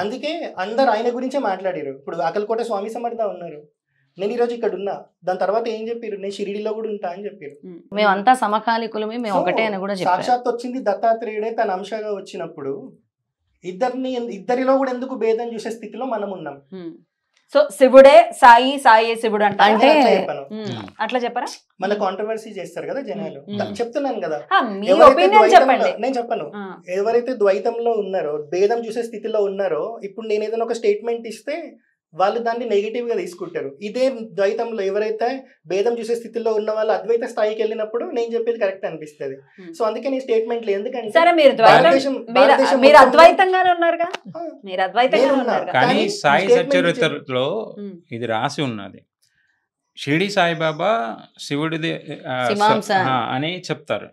అందుకే అందరు ఆయన గురించే మాట్లాడారు. ఇప్పుడు అకల్కోట స్వామి సమర్థ ఉన్నారు, నేను ఈరోజు ఇక్కడ ఉన్నా, దాని తర్వాత ఏం చెప్పారు? నేను షిరిడిలో కూడా ఉంటా అని చెప్పారు. మేమంతా సమకాలికులమే, మేము ఒకటే అని కూడా చెప్పారు. సాక్షాత్ వచ్చింది దత్తాత్రేయుడే తన అంశగా వచ్చినప్పుడు ఇద్దరిలో కూడా ఎందుకు భేదం చూసే స్థితిలో మనం ఉన్నాం. సో శివుడే సాయి, సాయి శివుడు అంటే అట్లా చెప్పరా? మన కాంట్రవర్సీ చేస్తారు కదా జనాలు. చెప్తున్నాను కదా, నేను చెప్పను. ఎవరైతే ద్వైతంలో ఉన్నారో, భేదం చూసే స్థితిలో ఉన్నారో, ఇప్పుడు నేను ఏదైనా ఒక స్టేట్మెంట్ ఇస్తే వాళ్ళు దాన్ని నెగిటివ్ గా తీసుకుంటారు. ఇదే ద్వైతంలో ఎవరైతే భేదం చూసే స్థితిలో ఉన్న వాళ్ళు అద్వైత స్థాయికి వెళ్ళినప్పుడు నేను చెప్పేది కరెక్ట్ అనిపిస్తుంది. సో అందుకే నీ స్టేట్మెంట్లు ఎందుకంటే కానీ సాయి సచరిత్రలో ఇది రాసి ఉన్నది, షిరిడి సాయిబాబా శివుడిది అని చెప్తారు.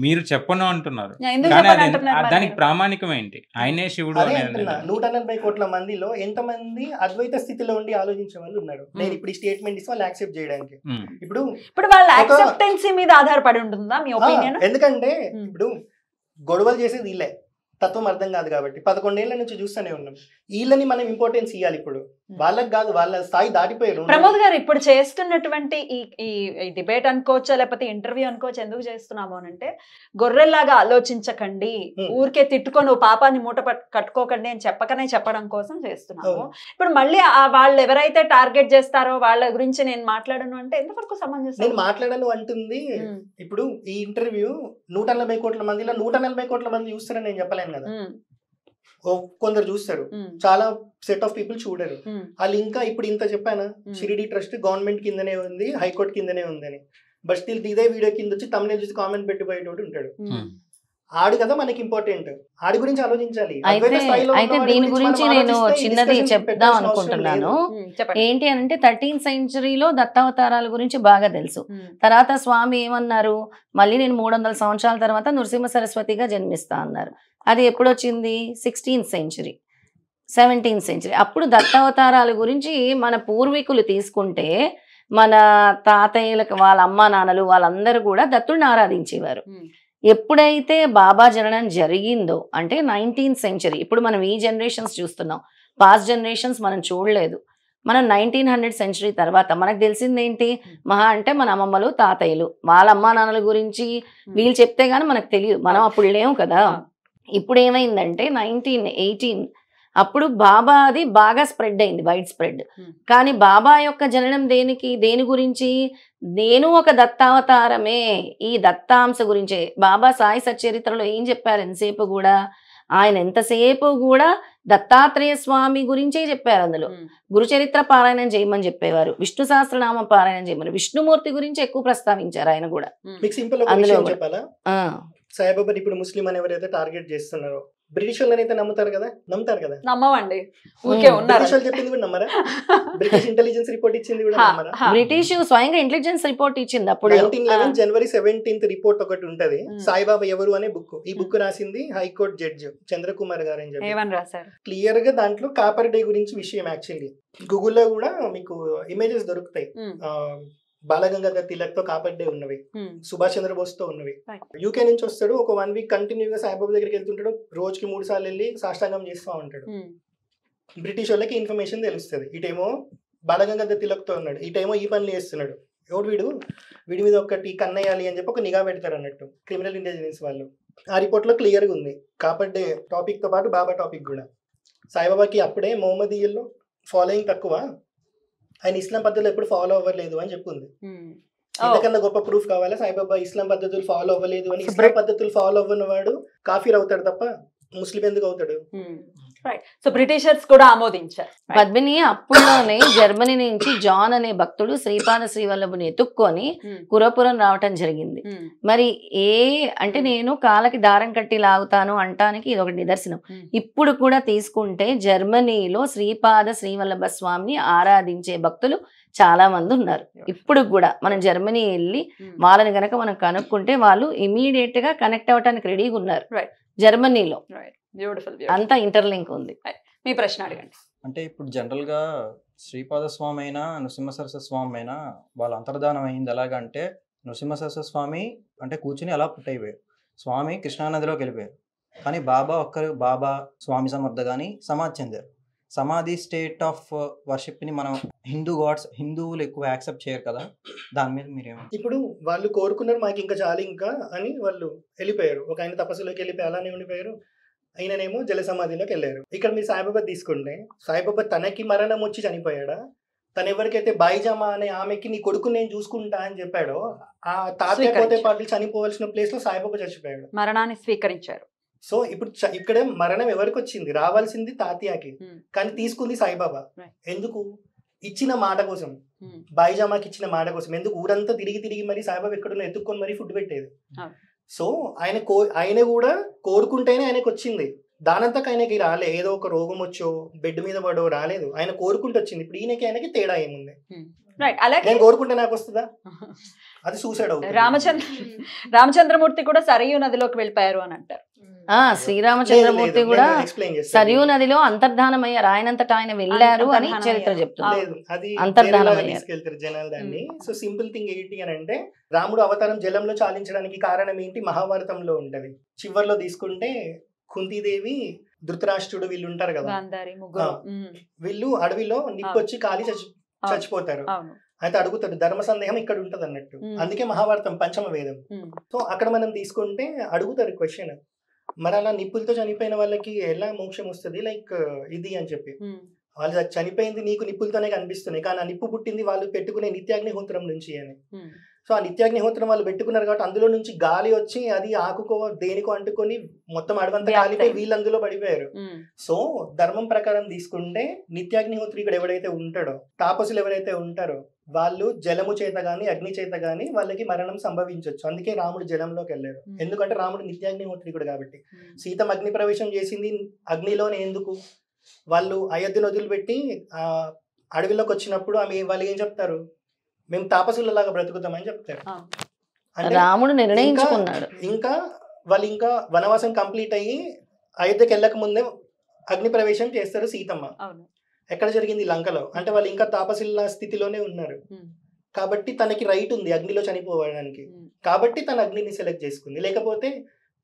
మీరు చెప్పను అంటున్నారు, దానికి ప్రామాణికం ఏంటి? ఆయనే శివుడు. 180 కోట్ల మందిలో ఎంతమంది అద్వైత స్థితిలో ఉండి ఆలోచించే వాళ్ళు ఉన్నారు? నేను ఇప్పుడు ఈ స్టేట్మెంట్ ఇస్తే వాళ్ళు యాక్సెప్ట్ చేయడానికి ఇప్పుడు వాళ్ళ యాక్సెప్టెన్సీ మీద ఆధారపడి ఉంటుందా మీ ఒపీనియన్? ఎందుకంటే ఇప్పుడు గొడవలు చేసేది వీళ్ళే, తత్వం అర్థం కాదు కాబట్టి 11 ఏళ్ల నుంచి చూస్తూనే ఉన్నాం. వీళ్ళని మనం ఇంపార్టెన్స్ ఇవ్వాలి. ఇప్పుడు వాళ్ళకి కాదు, వాళ్ళ స్థాయి దాటిపోయారు. ప్రమోద్ గారు ఇప్పుడు చేస్తున్నటువంటి ఈ డిబేట్ అనుకోవచ్చా లేకపోతే ఇంటర్వ్యూ అనుకోవచ్చు, ఎందుకు చేస్తున్నాము అని అంటే గొర్రెల్లాగా ఆలోచించకండి, ఊరికే తిట్టుకొని పాపాన్ని మూట కట్టుకోకండి అని చెప్పడం కోసం చేస్తున్నాము. ఇప్పుడు మళ్ళీ వాళ్ళు ఎవరైతే టార్గెట్ చేస్తారో వాళ్ళ గురించి నేను మాట్లాడను అంటే ఎంతవరకు సమంజసం? నేను మాట్లాడను అంటుంది. ఇప్పుడు ఈ ఇంటర్వ్యూ 140 కోట్ల మందిలో 140 కోట్ల మంది చూస్తారని నేను చెప్పలేను కదా. కొందరు చూస్తారు, చాలా సెట్ ఆఫ్ పీపుల్ చూడరు. వాళ్ళు ఇంకా ఇప్పుడు ఇంత చెప్పాను, షిరిడి ట్రస్ట్ గవర్నమెంట్ కిందనే ఉంది, హైకోర్టు కిందనే ఉందని. బట్ స్టిల్ ఇదే వీడియో కింద వచ్చి తమిళ చూసి కామెంట్ పెట్టిపోయేటోడు ఉంటాడు. ఆడు కదా మనకి ఇంపార్టెంట్, ఆడి గురించి ఆలోచించాలి. అయితే దీని గురించి నేను చిన్నది చెప్దాం అనుకుంటున్నాను. ఏంటి అంటే 13th centuryలో దత్తావతారాల గురించి బాగా తెలుసు. తర్వాత స్వామి ఏమన్నారు, మళ్ళీ నేను 300 సంవత్సరాల తర్వాత నృసింహ సరస్వతిగా జన్మిస్తా అన్నారు. అది ఎప్పుడు వచ్చింది? 16th century 17th century. అప్పుడు దత్తావతారాల గురించి మన పూర్వీకులు తీసుకుంటే మన తాతయ్యలకు వాళ్ళ అమ్మా నాన్నలు వాళ్ళందరూ కూడా దత్తుడిని ఆరాధించేవారు. ఎప్పుడైతే బాబా జననం జరిగిందో అంటే 19th century, ఇప్పుడు మనం ఈ జనరేషన్స్ చూస్తున్నాం, పాస్ట్ జనరేషన్స్ మనం చూడలేదు. మనం 1900 century తర్వాత మనకు తెలిసింది ఏంటి, మహా అంటే మన అమ్మమ్మలు తాతయ్యలు వాళ్ళ అమ్మా నాన్నల గురించి వీళ్ళు చెప్తే గానీ మనకు తెలియదు, మనం అప్పుడు లేవు కదా. ఇప్పుడు ఏమైందంటే 1918 అప్పుడు బాబా అది బాగా స్ప్రెడ్ అయింది, వైడ్ స్ప్రెడ్. కానీ బాబా యొక్క జననం దేని గురించి? నేను ఒక దత్తావతారమే, ఈ దత్తాంశ గురించే. బాబా సాయి సచ్చరిత్రలో ఏం చెప్పారు ఎంతసేపు కూడా? ఆయన ఎంతసేపు కూడా దత్తాత్రేయ స్వామి గురించే చెప్పారు. అందులో గురుచరిత్ర పారాయణం చేయమని చెప్పేవారు, విష్ణు సహస్రనామం పారాయణం చేయమని, విష్ణుమూర్తి గురించి ఎక్కువ ప్రస్తావించారు ఆయన కూడా. అందులో సాయిబాబా ఇప్పుడు ముస్లిం అని ఎవరైతే టార్గెట్ చేస్తున్నారో బ్రిటిష్ వాళ్ళనైతే నమ్ముతారు కదా? నమ్మవండి, ఊరికే ఉన్నారు. బ్రిటిష్ వాళ్ళు చెప్పింది కూడా నమ్మరా? బ్రిటిష్ ఇంటెలిజెన్స్ రిపోర్ట్ ఇచ్చింది కూడా నమ్మరా? బ్రిటిష్ స్వయంగా ఇంటెలిజెన్స్ రిపోర్ట్ ఇచ్చింది అప్పుడు. 1911 January 17th రిపోర్ట్ ఒకటి ఉంటది, సాయిబాబా ఎవరు అనే బుక్. ఈ బుక్ రాసింది హైకోర్టు జడ్జ్ చంద్రకుమార్ గారు అని చెప్పి. క్లియర్ గా దాంట్లో కాపర్ డే గురించి విషయం. యాక్చువల్లీ గూగుల్లో కూడా మీకు ఇమేజెస్ దొరుకుతాయి, బాలగంగాధర్ తిలక్ తో కాపర్ డే ఉన్నవి, సుభాష్ చంద్రబోస్ తో ఉన్నవి. యూకే నుంచి వస్తాడు, ఒక 1 week కంటిన్యూగా సాయిబాబా దగ్గరికి వెళ్తుంటాడు, రోజుకి 3 సార్లు వెళ్ళి సాష్టాంగం చేస్తూ ఉంటాడు. బ్రిటిష్ వాళ్ళకి ఇన్ఫర్మేషన్ తెలుస్తుంది, ఇటేమో బాలగంగాధర్ తిలక్ తో ఉన్నాడు, ఇటేమో ఈ పనులు చేస్తున్నాడు, ఎవడు వీడి మీద ఒకటి కన్నేయాలి అని చెప్పి ఒక నిఘా పెడతారు అన్నట్టు క్రిమినల్ ఇంటెలిజెన్స్ వాళ్ళు. ఆ రిపోర్ట్ లో క్లియర్ గా ఉంది కాపర్ డే టాపిక్ తో పాటు బాబా టాపిక్ కూడా. సాయిబాబాకి అప్పుడే మొహమ్మదీయుల్లో ఫాలోయింగ్ తక్కువ, ఆయన ఇస్లాం పద్ధతులు ఎప్పుడు ఫాలో అవ్వలేదు అని చెప్పింది. ఇంతకన్నా గొప్ప ప్రూఫ్ కావాలా? సాయిబాబా ఇస్లాం పద్ధతులు ఫాలో అవ్వలేదు అని. ఇస్లాం పద్ధతులు ఫాలో అవ్వని వాడు కాఫీర్ అవుతాడు తప్ప ముస్లిం ఎందుకు అవుతాడు? సో బ్రిటిషర్స్ కూడా ఆమోదించారు. పద్మిని అప్పుల్లోనే జర్మనీ నుంచి జాన్ అనే భక్తుడు శ్రీపాద శ్రీవల్లభుని ఎత్తుక్కొని పురపురం రావటం జరిగింది. మరి అంటే నేను కాళ్ళకి దారం కట్టి లాగుతాను అంటానికి ఇది ఒక నిదర్శనం. ఇప్పుడు కూడా తీసుకుంటే జర్మనీలో శ్రీపాద శ్రీవల్లభ స్వామిని ఆరాధించే భక్తులు చాలా మంది ఉన్నారు. ఇప్పుడు కూడా మనం జర్మనీ వెళ్ళి వాళ్ళని గనక మనం కనుక్కుంటే వాళ్ళు ఇమీడియట్ గా కనెక్ట్ అవ్వడానికి రెడీగా ఉన్నారు. జర్మనీలో అంతా ఇంటర్లింక్ ఉంది. మీ ప్రశ్న అడగండి. అంటే ఇప్పుడు జనరల్ గా శ్రీపాద స్వామి అయినా నృసింహ సరస్వతి స్వామి అయినా వాళ్ళ అంతర్ధానం అయింది ఎలాగంటే, నృసింహ సరస్వతి స్వామి అంటే కూర్చుని అలా పుట్టయిపోయారు, స్వామి కృష్ణానదిలోకి వెళ్ళిపోయారు. కానీ బాబా స్వామి సమర్థ కానీ సమాధి చెందారు. సమాధి స్టేట్ ఆఫ్ వర్షిప్ ని మనం హిందువులు ఎక్కువ యాక్సెప్ట్ చేయరు కదా, దాని మీద మీరేమో? ఇప్పుడు వాళ్ళు కోరుకున్నారు మాకు ఇంకా చాలు ఇంకా అని వాళ్ళు వెళ్ళిపోయారు. ఒక ఆయన తపస్సులోకి వెళ్ళిపోయి అలానే ఉండిపోయారు, ఆయననేమో జల సమాధిలోకి వెళ్ళారు. ఇక్కడ మీరు సాయిబాబా తీసుకుంటే, సాయిబాబా తనకి మరణం వచ్చి చనిపోయాడా? తను ఎవరికైతే బాయిజామా అనే ఆమెకి నీ కొడుకు నేను చూసుకుంటా అని చెప్పాడో, ఆ తాతయ్య పోతే పాటలు చనిపోవాల్సిన ప్లేస్ లో సాయిబాబా చచ్చిపోయాడు, మరణాన్ని స్వీకరించారు. సో ఇప్పుడు ఇక్కడ మరణం ఎవరికి వచ్చింది? రావాల్సింది తాతయ్యకి, కానీ తీసుకుంది సాయిబాబా. ఎందుకు? ఇచ్చిన మాట కోసం, బాయిజామాకి ఇచ్చిన మాట కోసం. ఎందుకు? ఊరంతా తిరిగి మరి సాయిబాబా ఎక్కడున్నా ఎత్తుక్కొని మరి ఫుడ్ పెట్టేది. సో ఆయన కూడా కోరుకుంటేనే ఆయనకు వచ్చింది, దానంతకు ఆయనకి రాలే. ఏదో ఒక రోగం వచ్చో బెడ్ మీద పడో రాలేదు, ఆయన కోరుకుంటూ వచ్చింది. ఇప్పుడు ఆయనకి తేడా ఏముంది? నేను కోరుకుంటే నాకు వస్తుందా? అది సూసైడ్ అవుతుంది. రామచంద్రమూర్తి కూడా సరయూ నదిలోకి వెళ్ళిపోయారు అని అంటారు. శ్రీరామచంద్రమూర్తి కూడా సరయూ నదిలో అంతర్ధానం అయ్యారు, ఆయనంతటా ఆయన వెళ్ళారు అని చరిత్ర చెప్తుంది. అంతర్ధానం తీసుకెళ్తారు జనాలు దాన్ని. సో సింపుల్ థింగ్ ఏంటి అని అంటే, రాముడు అవతారం జలంలో చాలించడానికి కారణం ఏంటి? మహాభారతంలో ఉంటది. చివర్లో తీసుకుంటే కుంతీదేవి, ధృతరాష్ట్రుడు వీళ్ళు ఉంటారు కదా, గాంధారి ముగ్గురు. వీళ్ళు అడవిలో నిప్పు వచ్చి కాలి చచ్చిపోతారు. అవును. అయితే అడుగుతాడు ధర్మ సందేహం ఇక్కడ ఉంటది అన్నట్టు. అందుకే మహాభారతం పంచమ వేదం. సో అక్కడ మనం తీసుకుంటే అడుగుతారు క్వశ్చన్, మరి అలా నిప్పులతో చనిపోయిన వాళ్ళకి ఎలా మోక్షం వస్తుంది లైక్ ఇది అని చెప్పి. వాళ్ళు చనిపోయింది నీకు నిప్పులతోనే కనిపిస్తున్నాయి, కానీ ఆ నిప్పు పుట్టింది వాళ్ళు పెట్టుకునే నిత్యాగ్నిహోత్రం నుంచి అని. సో ఆ నిత్యాగ్నిహోత్రం వాళ్ళు పెట్టుకున్నారు కాబట్టి అందులో నుంచి గాలి వచ్చి అది ఆకుకో దేనికో అంటుకొని మొత్తం అడవంతా కాలిపోయి వీళ్ళు అందులో పడిపోయారు. సో ధర్మం ప్రకారం తీసుకుంటే నిత్యాగ్నిహోత్రికుడు ఎవడైతే ఉంటాడో, తాపసులు ఎవరైతే ఉంటారో వాళ్ళు జలము చేత గాని అగ్ని చేత గాని వాళ్ళకి మరణం సంభవించవచ్చు. అందుకే రాముడు జలంలోకి వెళ్ళారు, ఎందుకంటే రాముడు నిత్యాగ్నిహోత్రికుడు కాబట్టి. సీతమ్మ అగ్ని ప్రవేశం చేసింది అగ్నిలోనే ఎందుకు? వాళ్ళు అయోధ్యను వదిలిపెట్టి అడవిలోకి వచ్చినప్పుడు వాళ్ళు ఏం చెప్తారు, మేము తాపసులలాగా బ్రతుకుతామని చెప్తారు. రాముడు నిర్ణయించుకున్నాడు. ఇంకా వాళ్ళు ఇంకా వనవాసం కంప్లీట్ అయ్యి అయోధ్యకి వెళ్ళక ముందే అగ్ని ప్రవేశం చేస్తారు సీతమ్మ. ఎక్కడ జరిగింది? లంకలో. అంటే వాళ్ళు ఇంకా తాపసుల స్థితిలోనే ఉన్నారు కాబట్టి తనకి రైట్ ఉంది అగ్నిలో చనిపోవడానికి. కాబట్టి తన అగ్నిని సెలెక్ట్ చేసుకుంది, లేకపోతే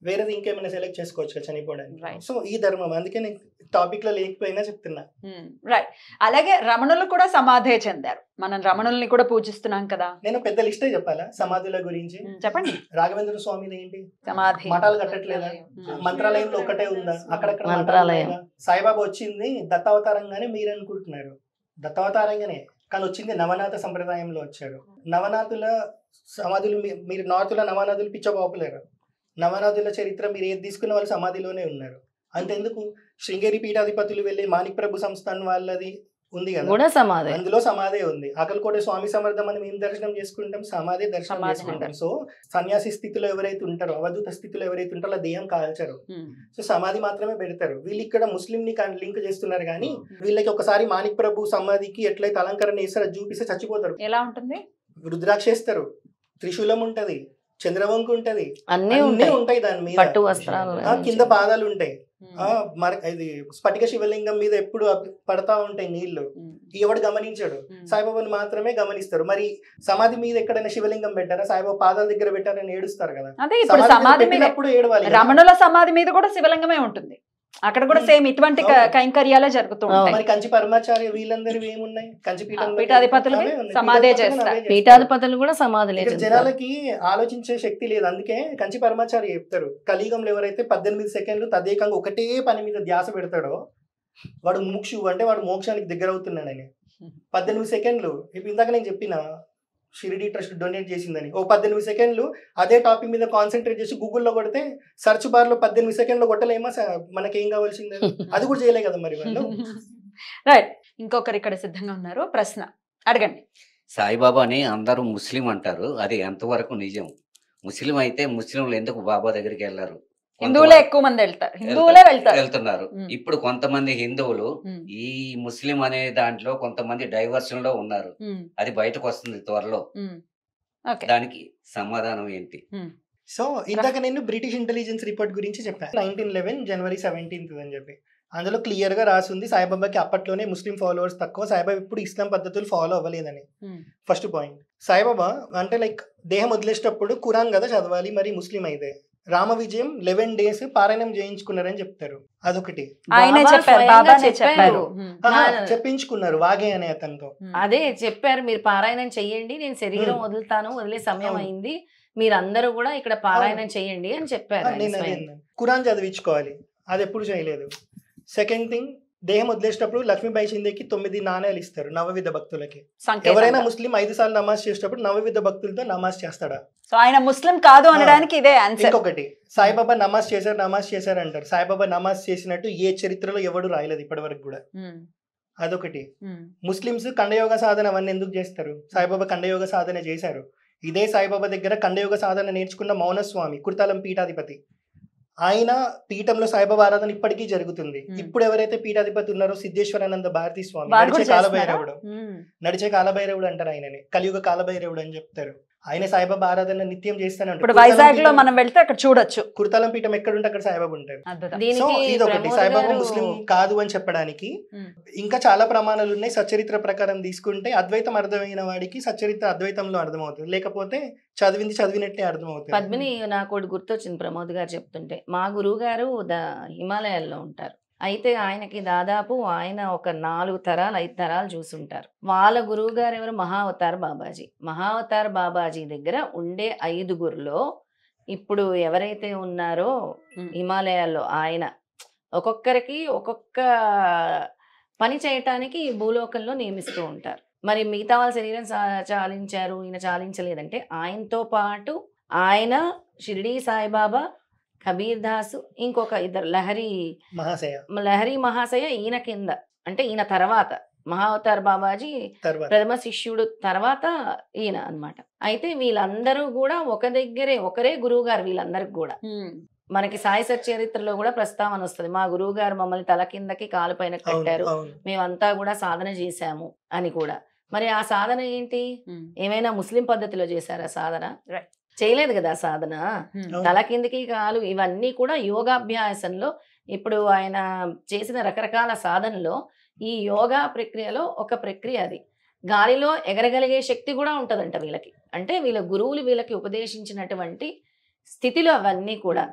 వేరేది ఇంకేమైనా సెలెక్ట్ చేసుకోవచ్చు చనిపోవడానికి. సో ఈ ధర్మం, అందుకే నేను టాపిక్ లో లేకపోయినా చెప్తున్నా. రైట్. అలాగే రమణులు కూడా సమాధే చెందారు. మనం రమణుల్ని కూడా పూజిస్తున్నాం కదా. నేను పెద్ద లిస్టే చెప్పాలా సమాధుల గురించి? చెప్పండి. రాఘవేంద్ర స్వామిది ఏంటి సమాధి? మఠాలు కట్టట్లేదా? మంత్రాలయంలో ఒక్కటే ఉందా? అక్కడక్కడ మంత్రాలయం. సాయిబాబా వచ్చింది దత్తావతారంగానే మీరు అనుకుంటున్నారు, దత్తావతారంగానే, కానీ వచ్చింది నవనాథ సంప్రదాయంలో వచ్చారు. నవనాథుల సమాధులు మీరు నార్త్ లో నవనాథులు పిచ్చ పాపులర్. నవనాథుల చరిత్ర మీరు ఏది తీసుకున్న వాళ్ళు సమాధిలోనే ఉన్నారు. అంతెందుకు శృంగేరి పీఠాధిపతులు వెళ్ళి మాణిక్ ప్రభు సంస్థాన్ వాళ్ళది ఉంది కదా, అందులో సమాధే ఉంది. అకల్కోట స్వామి సమర్థం అని మేము దర్శనం చేసుకుంటాం, సమాధి దర్శనం చేసుకుంటాం. సో సన్యాసి స్థితిలో ఎవరైతే ఉంటారో, అవధూత స్థితిలో ఎవరైతే ఉంటారో దేహం కాల్చరు, సో సమాధి మాత్రమే పెడతారు. వీళ్ళు ఇక్కడ ముస్లిం ని లింక్ చేస్తున్నారు, కానీ వీళ్ళకి ఒకసారి మాణిక్ ప్రభు సమాధికి ఎట్లయితే అలంకరణ చేస్తారో చూపిస్తే చచ్చిపోతారు. ఎలా ఉంటుంది? రుద్రాక్ష వేస్తారు, త్రిశూలం ఉంటది, చంద్రవంకు ఉంటది, అన్ని ఉంటాయి దాని మీద, పట్టు వస్త్రాలు, కింద పాదాలు ఉంటాయి. ఇది స్ఫటిక శివలింగం మీద ఎప్పుడు పడతా ఉంటాయి నీళ్లు, ఎవడు గమనించాడు, సాయిబాబాని మాత్రమే గమనిస్తారు. మరి సమాధి మీద ఎక్కడైనా శివలింగం పెట్టారా? సాయిబాబా పాదాల దగ్గర పెట్టారని ఏడుస్తారు కదా. రమణుల సమాధి మీద కూడా శివలింగమే ఉంటుంది, అక్కడ కూడా సేమ్ ఇటువంటి కైంకర్యాలే జరుగుతుంటాయి. మరి కంచి పరమాచార్య వీళ్ళందరూ ఏమున్నాయి? కంచి పీఠాధిపతులు సమాధే చేస్తారు, పీఠాధిపతులు కూడా సమాధి. జనాలకి ఆలోచించే శక్తి లేదు, అందుకే కంచి పరమాచార్య చెప్తారు, కలియుగంలో ఎవరైతే 18 సెకండ్లు తదేకంగా ఒకటే పని మీద ధ్యాస పెడతాడో వాడు ముక్షు, అంటే వాడు మోక్షానికి దగ్గర అవుతున్నాడని. 18 సెకండ్లు, ఇప్పుడు ఇందాక నేను చెప్పిన షిరిడి ట్రస్ట్ డొనేట్ చేసిందని, 18 సెకండ్లు అదే టాపిక్ మీద కాన్సన్ట్రేట్ చేసి గూగుల్లో కొడితే సర్చ్ బార్ లో 18 సెకండ్లు కొట్టలేమా? మనకేం కావాల్సిందే, అది కూడా చేయలే కదా మరి వాళ్ళు. రైట్. ఇంకొకరు ఇక్కడ సిద్ధంగా ఉన్నారు, ప్రశ్న అడగండి. సాయిబాబాని అందరూ ముస్లిం అంటారు, అది ఎంతవరకు నిజం? ముస్లిం అయితే ముస్లింలు ఎందుకు బాబా దగ్గరికి వెళ్ళారు? హిందువులే ఎక్కువ మంది వెళ్తున్నారు. ఇప్పుడు కొంతమంది హిందువులు ఈ ముస్లిం అనే దాంట్లో కొంతమంది డైవర్షన్ లో ఉన్నారు, అది బయటకు వస్తుంది త్వరలో. దానికి సమాధానం ఏంటి? సో ఇందాక నేను బ్రిటిష్ ఇంటెలిజెన్స్ రిపోర్ట్ గురించి చెప్పాను, 1911 జనవరి 17 అని చెప్పి. అందులో క్లియర్ గా రాసింది సాయిబాబాకి అప్పట్లోనే ముస్లిం ఫాలోవర్స్ తక్కువ, సాయిబాబా ఇప్పుడు ఇస్లాం పద్ధతులు ఫాలో అవ్వలేదని. First point. సాయిబాబా అంటే లైక్ దేహం వదిలేసేటప్పుడు ఖురాన్ కదా చదవాలి, మరి ముస్లిం అయితే రామ విజయం 11 days పారాయణం చేయించుకున్నారని చెప్తారు. అదొకటి చెప్పించుకున్నారు వాగే అనే అతనితో. అదే చెప్పారు, మీరు పారాయణం చెయ్యండి, నేను శరీరం వదులుతాను, వదిలే సమయం అయింది, మీరందరూ కూడా ఇక్కడ పారాయణం చెయ్యండి అని చెప్పారు. ఖురాన్ చదివించుకోవాలి, అది ఎప్పుడు చేయలేదు. సెకండ్ థింగ్, దేహం వదిలేసేటప్పుడు లక్ష్మీబాయి షిందేకి 9 నాణ్యాలు ఇస్తారు నవవిధ భక్తులకి. ఎవరైనా ముస్లిం 5 సార్లు నమాజ్ చేసేటప్పుడు నవవిధ భక్తులతో నమాజ్ చేస్తాడా? సో ఆయన ముస్లిం కాదు అనడానికి ఇదే ఆన్సర్. ఇంకొకటి, సాయిబాబా నమాజ్ చేశారు అంటారు. సాయిబాబా నమాజ్ చేసినట్టు ఏ చరిత్రలో ఎవడు రాయలేదు ఇప్పటి వరకు కూడా. అదొకటి. ముస్లింస్ కండయోగ సాధన అవన్నీ ఎందుకు చేస్తారు? సాయిబాబా కండయోగ సాధన చేశారు. ఇదే సాయిబాబా దగ్గర కండయోగ సాధన నేర్చుకున్న మౌనస్వామి, కుర్తాలం పీఠాధిపతి, ఆయన పీఠంలో సాయిబాబా ఆరాధన ఇప్పటికీ జరుగుతుంది. ఇప్పుడు ఎవరైతే పీఠాధిపతి ఉన్నారో సిద్ధేశ్వరానంద భారతీ స్వామి, నడిచే కాలభైరవుడు అంటారు ఆయనని, కలియుగ కాలభైరవుడు అని చెప్తారు. ఆయన సాయిబాబా ఆరాధన నిత్యం చేస్తానే ఇప్పుడు వైజాగ్ లో మనం వెళ్తే అక్కడ చూడొచ్చు. కుర్తాలం పీఠం ఎక్కడ ఉంటే అక్కడ సాయిబాబా ఉంటారు. సో దీనికి ఇది ఒకటి, ప్రమోద్ సాయిబాబా గారు ముస్లిం కాదు అని చెప్పడానికి. ఇంకా చాలా ప్రమాణాలు ఉన్నాయి. సచ్చరిత్ర ప్రకారం తీసుకుంటే అద్వైతం అర్థమైన వాడికి సచ్చరిత్ర అద్వైతంలో అర్థమవుతుంది, లేకపోతే చదివింది చదివినట్టే అర్థమవుతుంది. పద్మిని నాకు ఒకటి గుర్తొచ్చింది ప్రమోద్ గారు చెప్తుంటే. మా గురువు గారు హిమాలయాల్లో ఉంటారు. అయితే ఆయనకి దాదాపు ఆయన ఒక 4 తరాలు 5 తరాలు చూసుంటారు. వాళ్ళ గురువు గారు ఎవరు? మహావతార్ బాబాజీ. మహావతార్ బాబాజీ దగ్గర ఉండే 5గురిలో ఇప్పుడు ఎవరైతే ఉన్నారో హిమాలయాల్లో ఆయన ఒక్కొక్కరికి ఒక్కొక్క పని చేయటానికి ఈ భూలోకంలో నియమిస్తూ ఉంటారు. మరి మిగతా వాళ్ళ శరీరం చాలించారు, ఈయన చాలించలేదంటే ఆయనతో పాటు ఆయన షిరిడీ సాయిబాబా, కబీర్ దాసు, ఇంకొక 2 లహరి మహాశయ ఈయన కింద, అంటే ఈయన తర్వాత మహావతార్ బాబాజీ ప్రథమ శిష్యుడు తర్వాత ఈయన అన్నమాట. అయితే వీళ్ళందరూ కూడా ఒకరే గురువు గారు వీళ్ళందరికి కూడా. మనకి సాయి సచ్చరిత్రలో కూడా ప్రస్తావన వస్తుంది, మా గురువు గారు మమ్మల్ని తల కిందకి కాలు పైన కట్టారు, మేమంతా కూడా సాధన చేశాము అని కూడా. మరి ఆ సాధన ఏంటి? ఏమైనా ముస్లిం పద్ధతిలో చేశారా సాధన? చేయలేదు కదా సాధన. తల కిందికి కాలు ఇవన్నీ కూడా యోగాభ్యాసంలో ఇప్పుడు ఆయన చేసిన రకరకాల సాధనలో ఈ యోగా ప్రక్రియలో ఒక ప్రక్రియ అది. గాలిలో ఎగరగలిగే శక్తి కూడా ఉంటుందంట వీళ్ళకి. అంటే వీళ్ళ గురువులు వీళ్ళకి ఉపదేశించినటువంటి స్థితిలో అవన్నీ కూడా.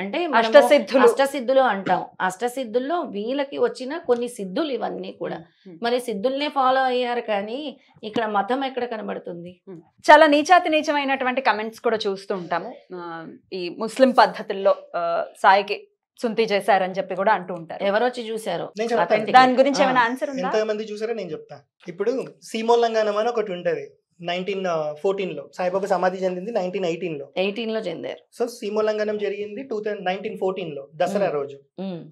అంటే అష్టసిద్ధులు అంటాం. అష్టసిద్ధుల్లో వీళ్ళకి వచ్చిన కొన్ని సిద్ధులు ఇవన్నీ కూడా. మరి సిద్ధుల్నే ఫాలో అయ్యారు కానీ ఇక్కడ మతం ఎక్కడ కనబడుతుంది? చాలా నీచమైనటువంటి కమెంట్స్ కూడా చూస్తూ ఉంటాము. ఈ ముస్లిం పద్ధతుల్లో సాయికి సుంతి చేశారని చెప్పి కూడా అంటూ ఉంటారు. ఎవరు వచ్చి చూసారు? దాని గురించి ఏమైనా ఆన్సర్ ఉందా? ఎంతమంది చూసారో నేను చెప్తా. ఇప్పుడు సీమోల్లంఘనం అని ఒకటి ఉంటది. 1914లో సాయిబాబా సమాధి చెందింది 1918లో చెందారు. సో సీమోల్లంఘనం జరిగింది 1914లో దసరా రోజు.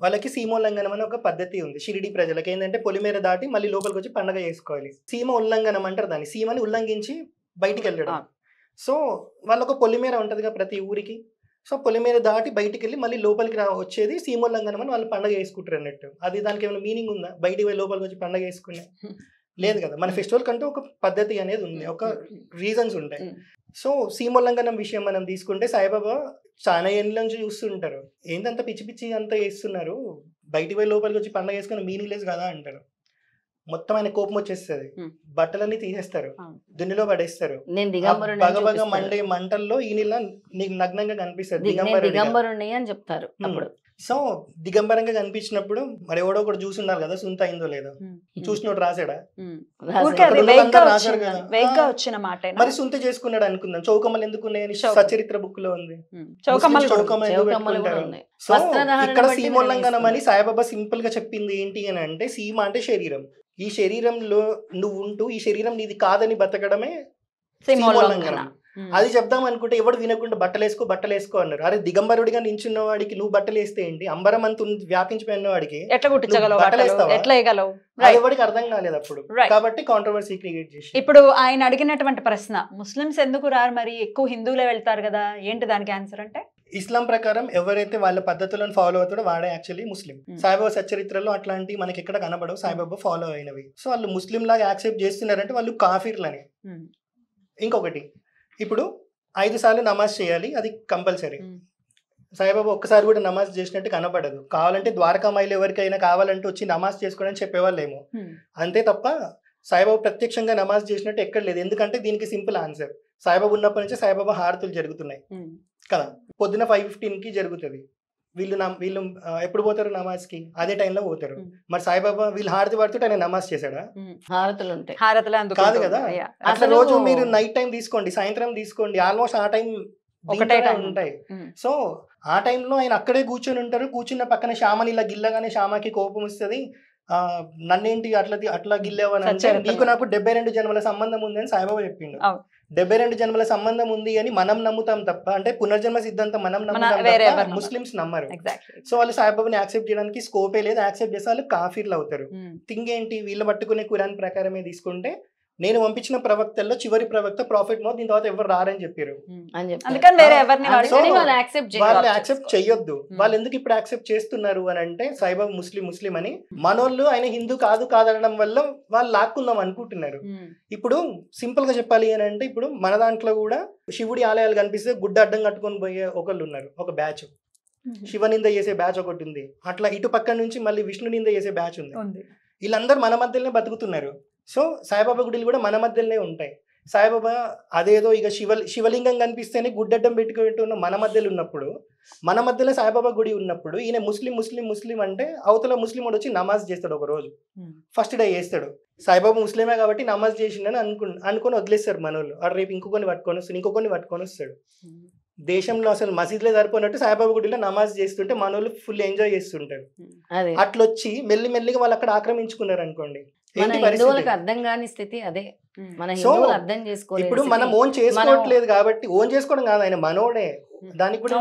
వాళ్ళకి సీమోల్లంఘనం అని ఒక పద్ధతి ఉంది షిరిడి ప్రజలకి. ఏంటంటే పొలిమేర దాటి మళ్ళీ లోపలికి వచ్చి పండగ చేసుకోవాలి. సీమ ఉల్లంఘనం అంటారు దాన్ని. సీమని ఉల్లంఘించి బయటికి వెళ్ళడం. సో వాళ్ళొక పొలిమేర ఉంటదిగా ప్రతి ఊరికి. సో పొలిమేర దాటి బయటికి వెళ్ళి మళ్ళీ లోపలికి వచ్చేది సీమోల్లంఘనం అని వాళ్ళు పండగ చేసుకుంటారు అన్నట్టు. అది దానికి ఏమైనా మీనింగ్ ఉందా? బయటికి పోయి లోపలికి వచ్చి పండగ చేసుకునే లేదు కదా. మన ఫెస్టివల్ కంటూ ఒక పద్ధతి అనేది ఉంది, ఒక రీజన్స్ ఉంటాయి. సో సీమోల్లంఘనం విషయం మనం తీసుకుంటే సాయిబాబా చాలా ఏళ్ళ నుంచి చూస్తుంటారు, ఏంటంత పిచ్చి పిచ్చి అంతా చేస్తున్నారు, బయటికి పోయి లోపలికి వచ్చి పండగ చేసుకుని మీనింగ్ లెస్ కదా అంటారు. మొత్తం ఆయన కోపం వచ్చేస్తుంది, బట్టలన్నీ తీసేస్తారు, దున్నిలో పడేస్తారు. బగబగ మండే మంటల్లో ఈయన నీకు నగ్నంగా కనిపిస్తారు, దిగంబరుని అని చెప్తారు అప్పుడు. సో దిగంబరంగా కనిపించినప్పుడు మరి ఎవడో ఒకటి చూసి ఉండాలి కదా, సుంత అయిందో లేదో. చూసినోడు రాసాడా? మరి సుంత చేసుకున్నాడు అనుకుందాం. చౌకమ్మలు ఎందుకు ఉన్నాయని సచరిత్ర బుక్ లో ఉంది. ఇక్కడ సీమోల్లంఘనం అని సాయిబాబా సింపుల్ గా చెప్పింది ఏంటి అని అంటే, సీమ అంటే శరీరం. ఈ శరీరంలో నువ్వు ఉంటూ ఈ శరీరం నీది కాదని బతకడమే సీమోల్లంఘనం. అది చెప్దాం అనుకుంటే ఎవడు వినకుండా బట్టలు వేసుకో అన్నారు. అరే దిగంబరుడిగా నించున్న వాడికి నువ్వు బట్టలు వేస్తే ఏంటి? అంబరం అంత వ్యాపించిపోయిన వాడికి ఎవరికి అర్థం కాలేదు అప్పుడు. కాబట్టి కాంట్రవర్సీ క్రియేట్ చేసి. ఇప్పుడు ఆయన అడిగినటువంటి ప్రశ్న, ముస్లిమ్స్ ఎందుకు రారు మరి, ఎక్కువ హిందువులే వెళ్తారు కదా, ఏంటి దానికి ఆన్సర్ అంటే? ఇస్లాం ప్రకారం ఎవరైతే వాళ్ళ పద్ధతులను ఫాలో అవుతాడో వాడే యాక్చువల్లీ ముస్లిం. సాయిబాబా సచ్చరిత్రలో అట్లాంటి మనకి ఎక్కడ కనబడవు సాయిబాబా ఫాలో అయినవి. సో వాళ్ళు ముస్లిం లాగా యాక్సెప్ట్ చేస్తున్నారంటే వాళ్ళు కాఫీర్లని. ఇంకొకటి, ఇప్పుడు 5 సార్లు నమాజ్ చేయాలి, అది కంపల్సరీ. సాయిబాబా ఒక్కసారి కూడా నమాజ్ చేసినట్టు కనపడదు. కావాలంటే ద్వారకామాయిలు ఎవరికైనా కావాలంటే వచ్చి నమాజ్ చేసుకోవడానికి చెప్పేవాళ్ళేమో, అంతే తప్ప సాయిబాబా ప్రత్యక్షంగా నమాజ్ చేసినట్టు ఎక్కడ లేదు. ఎందుకంటే దీనికి సింపుల్ ఆన్సర్, సాయిబాబా ఉన్నప్పటి నుంచి సాయిబాబా హారతులు జరుగుతున్నాయి కదా. పొద్దున 5:15కి జరుగుతుంది. వీళ్ళు ఎప్పుడు పోతారు నమాజ్ కి? అదే టైంలో పోతారు. మరి సాయిబాబా వీళ్ళు హారతి పడుతుంటే ఆయన నమాజ్ చేశాడా? హారతులు ఉంటాయి కాదు కదా. అసలు రోజు మీరు నైట్ టైం తీసుకోండి, సాయంత్రం తీసుకోండి, ఆల్మోస్ట్ ఆ టైం ఒకటే ఉంటాయి. సో ఆ టైంలో ఆయన అక్కడే కూర్చొని ఉంటారు. కూర్చున్న పక్కన శ్యామని ఇలా గిల్లగానే శ్యామకి కోపం వస్తుంది, నన్నేంటి అట్లా గిల్లేవని అంటే, నీకు నాకు 72 జన్మల సంబంధం ఉంది అని సాయిబాబా చెప్పిండు. 72 జన్మల సంబంధం ఉంది అని మనం నమ్ముతాం తప్ప, అంటే పునర్జన్మ సిద్ధాంతం మనం నమ్ముతాం తప్ప ముస్లిమ్స్ నమ్మరు. సో వాళ్ళు సాయిబాబాని యాక్సెప్ట్ చేయడానికి స్కోపే లేదు. యాక్సెప్ట్ చేస్తే వాళ్ళు కాఫీర్లు అవుతారు. థింగ్ ఏంటి, వీళ్ళు పట్టుకునే ఖురాన్ ప్రకారమే తీసుకుంటే నేను పంపించిన ప్రవక్తల్లో చివరి ప్రవక్త ప్రాఫిట్ మోహమ్మద్, దీని తర్వాత ఎవరు రారని చెప్పారు అని చెప్పి అందుకని వేరే ఎవరిని అందుకని వాళ్ళు యాక్సెప్ట్ వాళ్ళు చేయాలి. యాక్సెప్ట్ చెయ్యొద్దు. వాళ్ళు ఎందుకు ఇప్పుడు యాక్సెప్ట్ చేస్తున్నారు అని అంటే సాయిబాబా ముస్లిం అని మనోళ్ళు ఆయన హిందూ కాదనడం వల్ల వాళ్ళు లాక్కుందాం అనుకుంటున్నారు. ఇప్పుడు సింపుల్ గా చెప్పాలి అని అంటే ఇప్పుడు మన దాంట్లో కూడా శివుడి ఆలయాలు కనిపిస్తే గుడ్డ అడ్డం కట్టుకొని పోయే ఒకళ్ళు ఉన్నారు, ఒక బ్యాచ్. శివనింద చేసే బ్యాచ్ ఒకటి ఉంది, అట్లా ఇటు పక్క నుంచి మళ్ళీ విష్ణు నింద చేసే బ్యాచ్ ఉంది. వీళ్ళందరూ మన మధ్యలోనే బతుకుతున్నారు. సో సాయిబాబా గుడిలు కూడా మన మధ్యలోనే ఉంటాయి. సాయిబాబా అదేదో ఇక శివలింగం కనిపిస్తేనే గుడ్డడ్డం పెట్టుకుంటున్న మన మధ్యలో ఉన్నప్పుడు, మన మధ్యలో సాయిబాబా గుడి ఉన్నప్పుడు ఈయన ముస్లిం అంటే అవతల ముస్లిం వాడు వచ్చి నమాజ్ చేస్తాడు ఒక రోజు, ఫస్ట్ డే చేస్తాడు. సాయిబాబా ముస్లిమే కాబట్టి నమాజ్ చేసిండని అనుకొని వదిలేస్తారు మనోళ్ళు. వాడు రేపు ఇంకొకరిని పట్టుకొని వస్తాడు. దేశంలో అసలు మసీద్లే సరిపోయినట్టు సాయిబాబా గుడిలో నమాజ్ చేస్తుంటే మనోళ్ళు ఫుల్ ఎంజాయ్ చేస్తుంటారు. అట్లొచ్చి మెల్లిగా వాళ్ళు అక్కడ ఆక్రమించుకున్నారు అనుకోండి. మన హిందువులకు అర్థం కాని స్థితి అదే. మన హిందువులు అర్థం చేసుకోలేదు. ఇప్పుడు మనం ఓన్ చేసుకోవట్లేదు కాబట్టి, ఓన్ చేసుకోవడం కాదు, ఆయన మనోడే. దానికి కూడా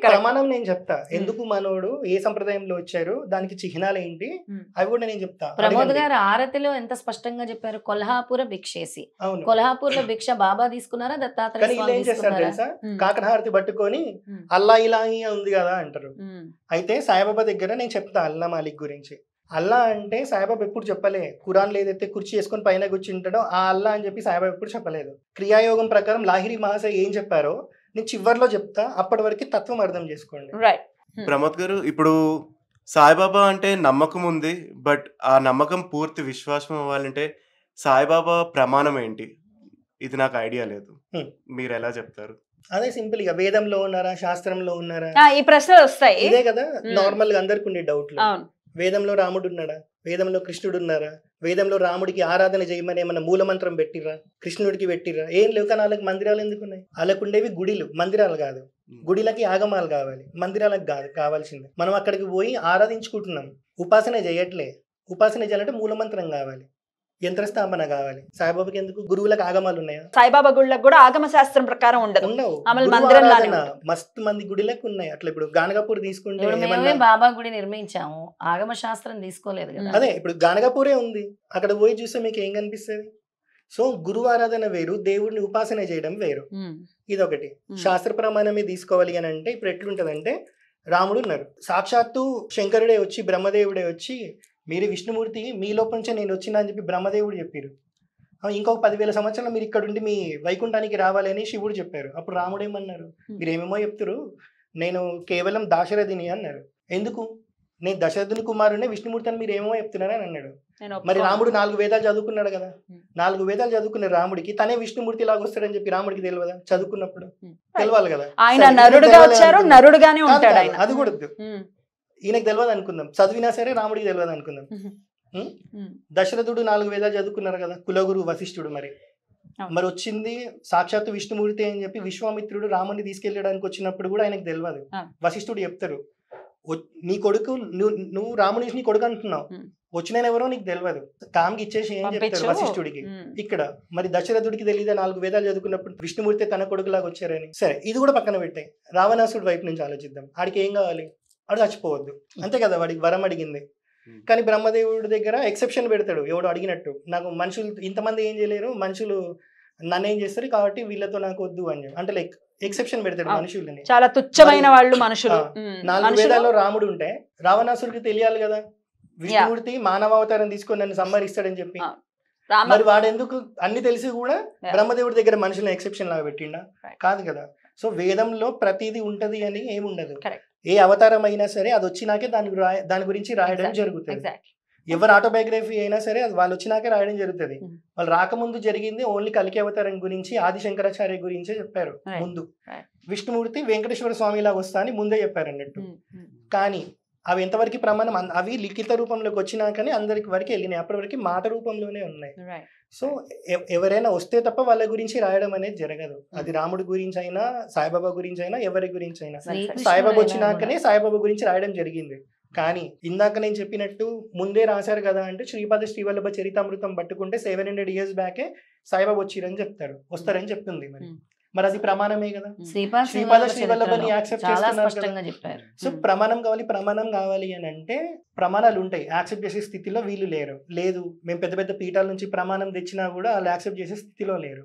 ప్రమాణం నేను చెప్తా. ఎందుకు మనోడు, ఏ సంప్రదాయంలో వచ్చారు, దానికి చిహ్నాలు ఏంటి, అవి కూడా నేను చెప్తా. ప్రమోద్ గారు ఆరతిలో ఎంత స్పష్టంగా చెప్పారు, కొల్హాపుర భిక్షేసి. కొల్హాపూర్ లో భిక్ష బాబా తీసుకున్నారా, దత్తాత్రేయ స్వామి ఏం చేస్తారు తెలుసా, కాకరహారతి పట్టుకొని అల్లా ఇలా ఉంది కదా అంటారు. అయితే సాయిబాబా దగ్గర నేను చెప్తా అల్లా మాలిక్ గురించి. అల్లా అంటే సాయిబాబా ఎప్పుడు చెప్పలే. ఖురాన్లో ఏదైతే కుర్చీ వేసుకొని పైన కూర్చుంటాడో ఆ అల్లా అని చెప్పి సాయిబాబా ఎప్పుడు చెప్పలేదు. క్రియాయోగం ప్రకారం లాహిరి మహాశయ ఏం చెప్పారో నేను చివరిలో చెప్తా, అప్పటి వరకు తత్వం అర్థం చేసుకోండి. ప్రమోద్ గారు, ఇప్పుడు సాయిబాబా అంటే నమ్మకం ఉంది, బట్ ఆ నమ్మకం పూర్తి విశ్వాసం అవ్వాలంటే సాయిబాబా ప్రమాణం ఏంటి, ఇది నాకు ఐడియా లేదు, మీరు ఎలా చెప్తారు? అదే సింపుల్ గా వేదంలో ఉన్నారా, శాస్త్రంలో ఉన్నారా, ఈ ప్రశ్నలు వస్తాయి. ఇదే కదా నార్మల్ గా అందరికి ఉండే డౌట్లు. వేదంలో రాముడు ఉన్నాడా, వేదంలో కృష్ణుడు ఉన్నారా, వేదంలో రాముడికి ఆరాధన చేయమని ఏమన్నా మూలమంత్రం పెట్టిర్రా, కృష్ణుడికి పెట్టిర్రా? ఏం లేవు. కానీ వాళ్ళకి మందిరాలు ఎందుకు ఉన్నాయి? వాళ్ళకు ఉండేవి గుడిలు, మందిరాలు కాదు. గుడిలకి ఆగమాలు కావాలి, మందిరాలకు కాదు కావాల్సింది. మనం అక్కడికి పోయి ఆరాధించుకుంటున్నాం, ఉపాసన చేయట్లే. ఉపాసన చేయాలంటే మూలమంత్రం కావాలి, యంత్రస్థాపన కావాలి. సాయిబాబాకి ఎందుకు? గురువులకు ఆగమాలు ఉన్నాయా? సాయిబాబా గుళ్ళకు కూడా ఆగమ శాస్త్రం ప్రకారం ఉండదు. మస్తు మంది గుడిలకు ఉన్నాయి. అట్లా ఇప్పుడు గానగాపూర్ తీసుకుంటే బాబా గుడి నిర్మించాము, ఆగమ శాస్త్రం తీసుకోలేదు కదా. అదే ఇప్పుడు గానగాపూరే ఉంది, అక్కడ పోయి చూస్తే మీకు ఏం కనిపిస్తుంది? సో గురువు ఆరాధన వేరు, దేవుడిని ఉపాసన చేయడం వేరు. ఇదొకటి. శాస్త్ర ప్రమాణమే తీసుకోవాలి అని అంటే ఇప్పుడు ఎట్లుంటదంటే, రాముడు ఉన్నారు, సాక్షాత్తు శంకరుడే వచ్చి బ్రహ్మదేవుడే వచ్చి మీరు విష్ణుమూర్తి మీ లోపల నుంచే నేను వచ్చినా అని చెప్పి బ్రహ్మదేవుడు చెప్పారు. ఇంకొక 10,000 సంవత్సరాలు మీరు ఇక్కడ ఉండి మీ వైకుంఠానికి రావాలని శివుడు చెప్పారు. అప్పుడు రాముడు ఏమన్నారు, మీరు ఏమేమో చెప్తారు, నేను కేవలం దాశరథిని అన్నారు. ఎందుకు? నేను దశరథుని కుమారునే విష్ణుమూర్తి అని మీరు ఏమో చెప్తున్నారా అని అన్నాడు. మరి రాముడు 4 వేదాలు చదువుకున్నాడు కదా, 4 వేదాలు చదువుకున్న రాముడికి తనే విష్ణుమూర్తి లాగా వస్తాడని చెప్పి రాముడికి తెలియదా? చదువుకున్నప్పుడు తెలవాలి కదా. ఆయన నరుడుగా వచ్చారు, నరుడుగానే ఉంటాడు ఆయన. అది కూడా ఈయనకు తెలియదు అనుకుందాం, చదివినా సరే రాముడికి తెలియదు అనుకుందాం. దశరథుడు 4 వేదాలు చదువుకున్నారు కదా, కులగురు వశిష్ఠుడు. మరి వచ్చింది సాక్షాత్తు విష్ణుమూర్తి అని చెప్పి విశ్వామిత్రుడు రాముడిని తీసుకెళ్ళడానికి వచ్చినప్పుడు కూడా ఆయనకు తెలియదు. వశిష్ఠుడు చెప్తారు, నీ కొడుకు నువ్వు రాముని నీ కొడుకు అంటున్నావు, వచ్చిన ఎవరో నీకు తెలియదు, కామ్కి ఇచ్చేసి ఏం చెప్తారు వశిష్ఠుడికి. ఇక్కడ మరి దశరథుడికి తెలియదా 4 వేదాలు చదువుకున్నప్పుడు విష్ణుమూర్తి తన కొడుకులాగా వచ్చారని. సరే, ఇది కూడా పక్కన పెట్టాయి. రావణాసుడు వైపు నుంచి ఆలోచిద్దాం. ఆడికి ఏం కావాలి? వాడు చచ్చిపోవద్దు, అంతే కదా, వాడికి వరం అడిగింది. కానీ బ్రహ్మదేవుడి దగ్గర ఎక్సెప్షన్ పెడతాడు, ఎవడు అడిగినట్టు. నాకు మనుషులు ఇంతమంది ఏం చేయలేరు, మనుషులు నన్ను ఏం చేస్తారు కాబట్టి వీళ్ళతో నాకు వద్దు అని చెప్పి, అంటే లైక్ ఎక్సెప్షన్ పెడతాడు మనుషులని. చాలా తుచ్చమైన వాళ్ళు మనుషులు. 4 వేదాల్లో రాముడు ఉంటే రావణాసుడికి తెలియాలి కదా, విష్ణుమూర్తి మానవావతారం తీసుకొని నన్ను సంహరిస్తాడని చెప్పి. మరి వాడెందుకు అన్ని తెలిసి కూడా బ్రహ్మదేవుడి దగ్గర మనుషులను ఎక్సెప్షన్ లాగా పెట్టిండా? కాదు కదా. సో వేదంలో ప్రతిదీ ఉంటది అని ఏముండదు. ఏ అవతారం అయినా సరే అది వచ్చినాకే దాని గురించి రాయడం జరుగుతుంది. ఎవరు ఆటోబయోగ్రఫీ అయినా సరే అది వాళ్ళు వచ్చినాకే రాయడం జరుగుతుంది. వాళ్ళు రాకముందు జరిగింది ఓన్లీ కల్కి అవతారం గురించి, ఆది శంకరాచార్య గురించే చెప్పారు ముందు. విష్ణుమూర్తి వెంకటేశ్వర స్వామి లాగా వస్తా అని ముందే చెప్పారు అన్నట్టు. కానీ అవి ఎంతవరకు ప్రమాణం, అవి లిఖిత రూపంలోకి వచ్చినాకనే అందరికి వరకు వెళ్ళినాయి, అప్పటి వరకు మాట రూపంలోనే ఉన్నాయి. సో ఎవరైనా వస్తే తప్ప వాళ్ళ గురించి రాయడం అనేది జరగదు. అది రాముడి గురించి అయినా, సాయిబాబా గురించి అయినా, ఎవరి గురించి అయినా. సాయిబాబా వచ్చినాకనే సాయిబాబా గురించి రాయడం జరిగింది. కానీ ఇందాక నేను చెప్పినట్టు ముందే రాశారు కదా అంటే, శ్రీపాద శ్రీవల్లభ చరితామృతం పట్టుకుంటే 700 years బ్యాకే సాయిబాబా వచ్చిరని చెప్తారు, వస్తారని చెప్తుంది. మరి మరి అది ప్రమాణమే కదా. శ్రీపాద శ్రీపాద శ్రీవల్లభని యాక్సెప్ట్ చాలా చేస్తున్నారు కదా. స్పష్టంగా చెప్పారు. సో ప్రమాణం కావాలి అని అంటే ప్రమాణాలు ఉంటాయి. యాక్సెప్ట్ చేసే స్థితిలో వీళ్ళు లేరు. లేదు మేము పెద్ద పెద్ద పీఠాల నుంచి ప్రమాణం తెచ్చినా కూడా వాళ్ళు యాక్సెప్ట్ చేసే స్థితిలో లేరు.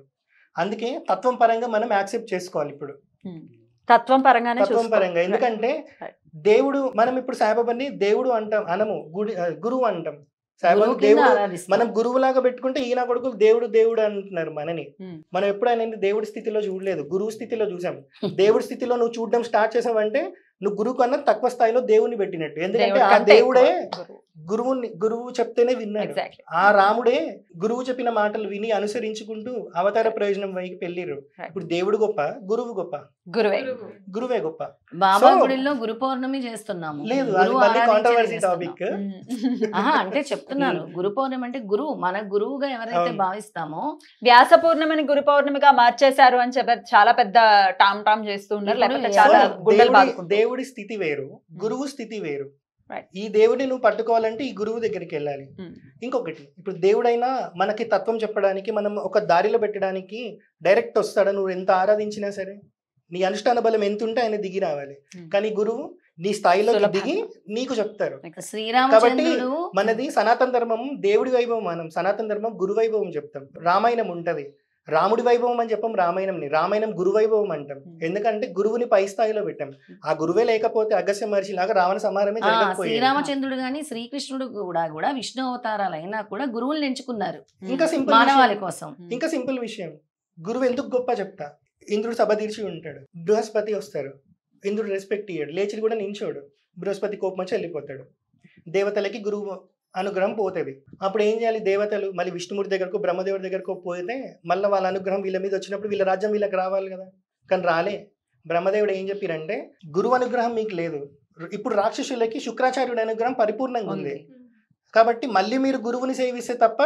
అందుకే తత్వం పరంగా మనం యాక్సెప్ట్ చేసుకోవాలి. ఇప్పుడు తత్వం పరంగానే తత్వం పరంగా, ఎందుకంటే దేవుడు, మనం ఇప్పుడు సాయిబాబాని దేవుడు అంటాం అనము, గురువు అంటాం. సాయిబాబా దేవుడు మనం గురువులాగా పెట్టుకుంటే ఈయన కొడుకులు దేవుడు దేవుడు అంటున్నారు మనని. మనం ఎప్పుడైనా దేవుడి స్థితిలో చూడలేదు, గురువు స్థితిలో చూసాం. దేవుడి స్థితిలో నువ్వు చూడడం స్టార్ట్ చేసావంటే నువ్వు గురువు కన్నా తక్కువ స్థాయిలో దేవుని పెట్టినట్టు. ఎందుకంటే ఆ దేవుడే గురువు చెప్తేనే విన్నాడు. ఆ రాముడే గురువు చెప్పిన మాటలు విని అనుసరించుకుంటూ అవతార ప్రయోజనం వైపు వెళ్ళిరు. ఇప్పుడు దేవుడు గొప్ప, గురువు గొప్ప? గురువే గొప్ప. బాబా గుడిలో గురు పౌర్ణమి చేస్తున్నాము. లేదు, అది మళ్ళీ కాంట్రవర్సీ టాపిక్. అంటే చెప్తున్నాను, గురు పౌర్ణమి అంటే గురువు, మన గురువుగా ఎవరైతే భావిస్తామో. వ్యాస పౌర్ణమిని గురు పౌర్ణమిగా మార్చేశారు అని చెప్పి చాలా పెద్ద టామ్ టామ్ చేస్తూ ఉన్నారు. లేకపోతే చాలా గుండెలు బాదుకుంటారు. దేవుడి స్థితి వేరు, గురువు స్థితి వేరు. ఈ దేవుడిని నువ్వు పట్టుకోవాలంటే ఈ గురువు దగ్గరికి వెళ్ళాలి. ఇంకొకటి, ఇప్పుడు దేవుడైనా మనకి తత్వం చెప్పడానికి, మనం ఒక దారిలో పెట్టడానికి డైరెక్ట్ వస్తాడా? నువ్వు ఎంత ఆరాధించినా సరే నీ అనుష్ఠాన బలం ఎంత ఉంటే ఆయన దిగి రావాలి. కానీ గురువు నీ స్థాయిలో దిగి నీకు చెప్తారు. కాబట్టి మనది సనాతన ధర్మం దేవుడి వైభవం, మనం సనాతన ధర్మం గురు వైభవం చెప్తాం. రామాయణం ఉంటది, రాముడి వైభవం అని చెప్పం, రామాయణం గురు వైభవం అంటాం. ఎందుకంటే గురువుని పై స్థాయిలో పెట్టాం. ఆ గురువే లేకపోతే అగస్త్య మహర్షి లాగా రావణ సంహారమే జరగకపోయేది. శ్రీరామచంద్రుడు గాని శ్రీకృష్ణుడు కూడా విష్ణు అవతారాలు అయినా కూడా గురువులు ఎంచుకున్నారు ఇంకా సింపుల్ మానవాళి కోసం. ఇంకా సింపుల్ విషయం, గురువు ఎందుకు గొప్ప చెప్తా. ఇంద్రుడు సభ తీర్చి ఉంటాడు, బృహస్పతి వస్తారు, ఇంద్రుడు రెస్పెక్ట్ ఇయ్యాడు, లేచి కూడా నించోడు, బృహస్పతి కోపం వచ్చి వెళ్ళిపోతాడు. దేవతలకి గురువు అనుగ్రహం పోతుంది. అప్పుడు ఏం చేయాలి? దేవతలు మళ్ళీ విష్ణుమూర్తి దగ్గరకు, బ్రహ్మదేవుడి దగ్గరకు పోతే మళ్ళీ వాళ్ళ అనుగ్రహం వీళ్ళ మీద వచ్చినప్పుడు వీళ్ళ రాజ్యం వీళ్ళకి రావాలి కదా. కానీ రాలే. బ్రహ్మదేవుడు ఏం చెప్పారంటే గురువు అనుగ్రహం మీకు లేదు, ఇప్పుడు రాక్షసులకి శుక్రాచార్యుడి అనుగ్రహం పరిపూర్ణంగా ఉంది, కాబట్టి మళ్ళీ మీరు గురువుని సేవిస్తే తప్ప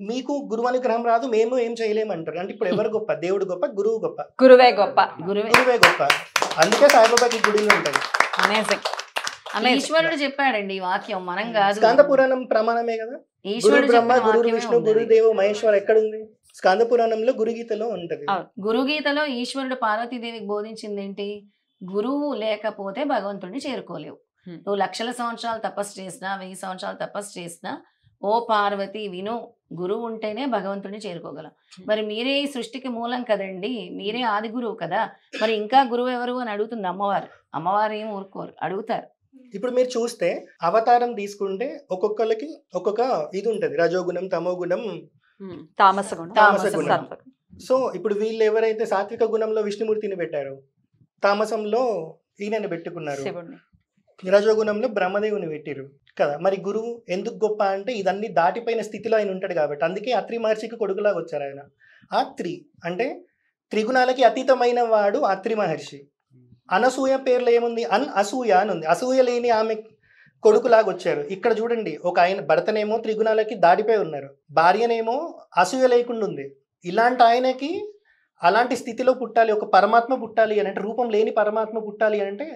మీకు గురువు అనుగ్రహం రాదు, మేము ఏం చేయలేమంటారు. అంటే ఇప్పుడు ఎవరు గొప్ప? దేవుడు గొప్ప, గురువు గొప్ప? గురువే గొప్ప. గురువే గొప్ప. అందుకే సాయిబాబాకి గుడిలో ఉంటుంది. ఈశ్వరుడు చెప్పాడండి ఈ వాక్యం, మనం కాదు. స్కాంద పురాణం ప్రమాణమే కదా. గురు బ్రహ్మ, గురు విష్ణు, గురుదేవ మహేశ్వర్ ఎక్కడుంది? స్కాంద పురాణంలో గురుగీతలో ఉంటది. గురుగీతలో ఈశ్వరుడు పార్వతీదేవికి బోధించింది ఏంటి? గురువు లేకపోతే భగవంతుడిని చేరుకోలేవు. నువ్వు లక్షల సంవత్సరాలు తపస్సు చేసినా, 1000 సంవత్సరాలు తపస్సు చేసినా, ఓ పార్వతి విను, గురువు ఉంటేనే భగవంతుడిని చేరుకోగలం. మరి మీరే ఈ సృష్టికి మూలం కదండి, మీరే ఆది గురువు కదా, మరి ఇంకా గురువు ఎవరు అని అడుగుతుంది అమ్మవారు. అమ్మవారు ఏం ఊరుకోరు, అడుగుతారు. ఇప్పుడు మీరు చూస్తే అవతారం తీసుకుంటే ఒక్కొక్కరికి ఒక్కొక్క ఇది ఉంటది, రజోగుణం, తమోగుణం, తామస గుణం. సో ఇప్పుడు వీళ్ళు ఎవరైతే సాత్విక గుణంలో విష్ణుమూర్తిని పెట్టారో, తామసంలో ఈయనని పెట్టుకున్నారు, రజోగుణంలో బ్రహ్మదేవుని పెట్టిరు కదా. మరి గురువు ఎందుకు గొప్ప అంటే ఇదన్నీ దాటిపోయిన స్థితిలో ఆయన ఉంటాడు కాబట్టి. అందుకే అత్రి మహర్షికి కొడుకులాగా వచ్చారు ఆయన. అత్రి అంటే త్రిగుణాలకి అతీతమైన వాడు అత్రి మహర్షి. అనసూయ పేర్లో ఏముంది? అసూయ అని ఉంది. అసూయ లేని ఆమె కొడుకులాగా వచ్చారు. ఇక్కడ చూడండి, ఒక ఆయన భర్తనేమో త్రిగుణాలకి దాటిపోయి ఉన్నారు, భార్యనేమో అసూయ లేకుండా ఉంది. ఇలాంటి ఆయనకి అలాంటి స్థితిలో పుట్టాలి, ఒక పరమాత్మ పుట్టాలి అని అంటే, రూపం లేని పరమాత్మ పుట్టాలి అని అంటే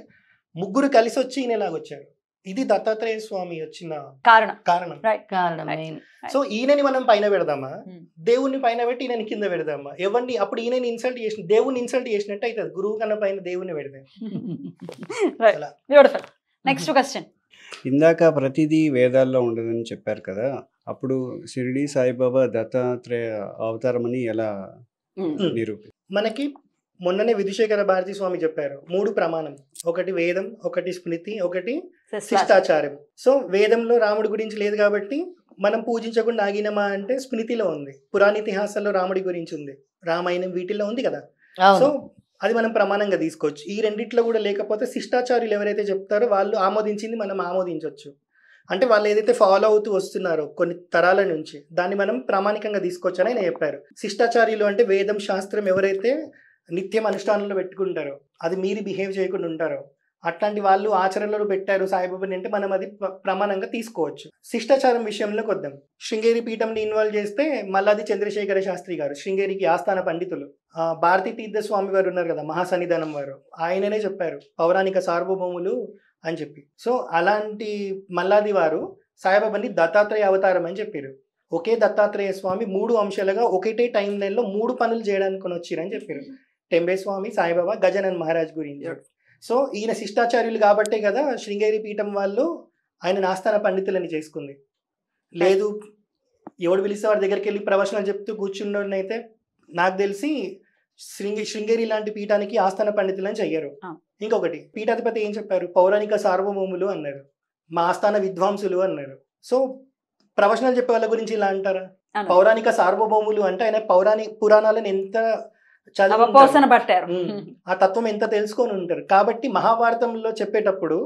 ముగ్గురు కలిసి వచ్చి ఈయనలాగొచ్చారు. ఇది దత్తాత్రేయ స్వామి వచ్చిన కారణం. సో ఈయనని మనం పైన పెడదామా, దేవుణ్ణి పైన పెట్టి ఈయనని కింద పెడదామా? ఎవరిని? అప్పుడు ఈయనని ఇన్సల్ట్ చేసిన, దేవుణ్ణి ఇన్సల్ట్ చేసినట్టు అవుతుంది. గురువు కన్నా పైన దేవుణ్ణి పెడదాం. Next question. ఇందాక ప్రతిదీ వేదాల్లో ఉండదని చెప్పారు కదా, అప్పుడు షిరిడి సాయిబాబా దత్తాత్రేయ అవతారం అని ఎలా నిరూపి? మనకి మొన్ననే విధుశేఖర భారతీ స్వామి చెప్పారు 3 ప్రమాణం. ఒకటి వేదం, ఒకటి స్మృతి, ఒకటి శిష్టాచారం. సో వేదంలో రాముడి గురించి లేదు కాబట్టి మనం పూజించకుండా ఆగినమా అంటే స్మృతిలో ఉంది, పురాణ ఇతిహాసాల్లో రాముడి గురించి ఉంది, రామాయణం వీటిల్లో ఉంది కదా. సో అది మనం ప్రమాణంగా తీసుకోవచ్చు. ఈ రెండిట్లో కూడా లేకపోతే శిష్టాచార్యులు ఎవరైతే చెప్తారో వాళ్ళు ఆమోదించింది మనం ఆమోదించవచ్చు. అంటే వాళ్ళు ఏదైతే ఫాలో అవుతూ వస్తున్నారో కొన్ని తరాల నుంచి, దాన్ని మనం ప్రామాణికంగా తీసుకోవచ్చు అని ఆయన చెప్పారు. శిష్టాచార్యులు అంటే వేదం, శాస్త్రం ఎవరైతే నిత్యం అనుష్ఠానంలో పెట్టుకుంటారో, అది మీరి బిహేవ్ చేయకుండా ఉంటారో, అట్లాంటి వాళ్ళు ఆచరణలో పెట్టారు సాయిబాబాని అంటే మనం అది ప్రమాణంగా తీసుకోవచ్చు. శిష్టాచారం విషయంలోకి వద్దాం. శృంగేరి పీఠంని ఇన్వాల్వ్ చేస్తే మల్లాది చంద్రశేఖర శాస్త్రి గారు, శృంగేరికి ఆస్థాన పండితులు, భారతీ తీర్థ స్వామి వారు ఉన్నారు కదా, మహాసన్నిధానం వారు, ఆయననే చెప్పారు పౌరాణిక సార్వభౌములు అని చెప్పి. సో అలాంటి మల్లాది వారు సాయిబాబాని దత్తాత్రేయ అవతారం అని చెప్పారు. ఒకే దత్తాత్రేయ స్వామి 3 అంశాలుగా ఒకటే టైం లైన్లో 3 పనులు చేయడానికి వచ్చిరని చెప్పారు. టెంబే స్వామి, సాయిబాబా, గజానన్ మహారాజ్ గురించి. సో ఈయన శిష్టాచార్యులు కాబట్టే కదా శృంగేరి పీఠం వాళ్ళు ఆయన ఆస్థాన పండితులని చేసుకుంది. లేదు ఎవడు పిలిస్తే వాడి దగ్గరికి వెళ్ళి ప్రవచనాలు చెప్తూ కూర్చున్నోడినైతే నాకు తెలిసి శృంగేరి లాంటి పీఠానికి ఆస్థాన పండితులని చెయ్యరు. ఇంకొకటి పీఠాధిపతి ఏం చెప్పారు, పౌరాణిక సార్వభౌములు అన్నారు, మా ఆస్థాన విద్వాంసులు అన్నారు. సో ప్రవచనాలు చెప్పే వాళ్ళ గురించి ఇలా అంటారా? పౌరాణిక సార్వభౌములు అంటే ఆయన పురాణాలను ఎంత అవపోసన పట్టారు, ఆ తత్వం ఎంత తెలుసుకొని ఉంటారు. కాబట్టి మహాభారతంలో చెప్పేటప్పుడు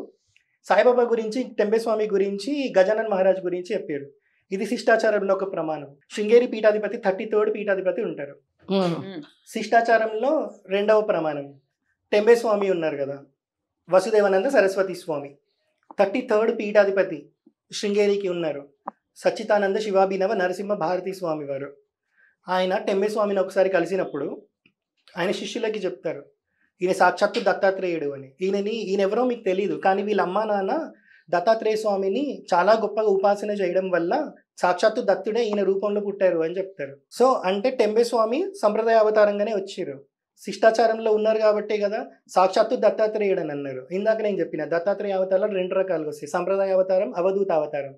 సాయిబాబా గురించి, టెంబే స్వామి గురించి, గజానన్ మహారాజ్ గురించి చెప్పాడు. ఇది శిష్టాచారంలో ఒక ప్రమాణం. శృంగేరి పీఠాధిపతి 33rd పీఠాధిపతి ఉంటారు. శిష్టాచారంలో 2వ ప్రమాణం టెంబే స్వామి ఉన్నారు కదా, వసుదేవానంద సరస్వతి స్వామి 33rd పీఠాధిపతి శృంగేరికి ఉన్నారు. సచ్చితానంద శివాభినవ నరసింహ భారతీ స్వామి వారు. ఆయన టెంబే స్వామిని ఒకసారి కలిసినప్పుడు ఆయన శిష్యులకి చెప్తారు, ఈయన సాక్షాత్తు దత్తాత్రేయుడు అని. ఈయన ఎవరో మీకు తెలియదు, కానీ వీళ్ళ అమ్మా నాన్న దత్తాత్రేయ స్వామిని చాలా గొప్పగా ఉపాసన చేయడం వల్ల సాక్షాత్తు దత్తుడే ఈయన రూపంలో పుట్టారు అని చెప్తారు. సో అంటే టెంబే స్వామి సంప్రదాయ అవతారంగానే వచ్చారు, శిష్టాచారంలో ఉన్నారు కాబట్టే కదా సాక్షాత్తు దత్తాత్రేయుడు అని అన్నారు. ఇందాక నేను చెప్పిన దత్తాత్రేయ అవతారాలు 2 రకాలుగా వస్తాయి, సంప్రదాయ అవతారం, అవధూత అవతారం.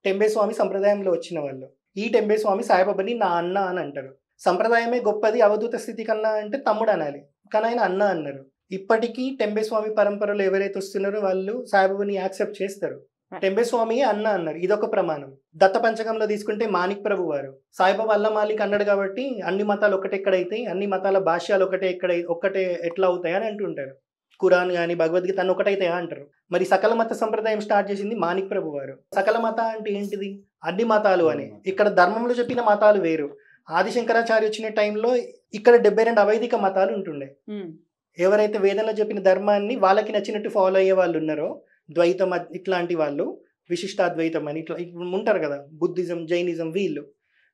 టెంబే స్వామి సంప్రదాయంలో వచ్చిన వాళ్ళు. ఈ టెంబే స్వామి సాయిబాబాని నా అన్న అని అంటారు. సంప్రదాయమే గొప్పది, అవధూత స్థితి కన్నా అంటే తమ్ముడు అనాలి, కానీ ఆయన అన్న అన్నారు. ఇప్పటికీ టెంబే స్వామి పరంపరలో ఎవరైతే వస్తున్నారో వాళ్ళు సాయిబాబాని యాక్సెప్ట్ చేస్తారు. టెంబే స్వామి అన్న అన్నారు, ఇదొక ప్రమాణం. దత్త పంచకంలో తీసుకుంటే మాణిక్ ప్రభు వారు సాయిబాబా అల్లా మాలిక్ అన్నాడు కాబట్టి అన్ని మతాలు ఒకటెక్కడైతాయి, అన్ని మతాల భాష్యాలు ఒక్కటే ఎట్లా అవుతాయి అని అంటుంటారు. ఖురాన్ కానీ భగవద్గీత అన్ని ఒకటైతాయా అంటారు. మరి సకల మత సంప్రదాయం స్టార్ట్ చేసింది మాణిక్ ప్రభు వారు. సకల మత అంటే ఏంటిది, అన్ని మతాలు అని. ఇక్కడ ధర్మంలో చెప్పిన మతాలు వేరు. ఆదిశంకరాచార్య వచ్చిన టైంలో ఇక్కడ 72 అవైదిక మతాలు ఉంటుండే. ఎవరైతే వేదంలో చెప్పిన ధర్మాన్ని వాళ్ళకి నచ్చినట్టు ఫాలో అయ్యే వాళ్ళు ఉన్నారో, ద్వైతం ఇట్లాంటి వాళ్ళు, విశిష్టాద్వైతం అని ఇట్లా ఉంటారు కదా, బుద్ధిజం, జైనిజం,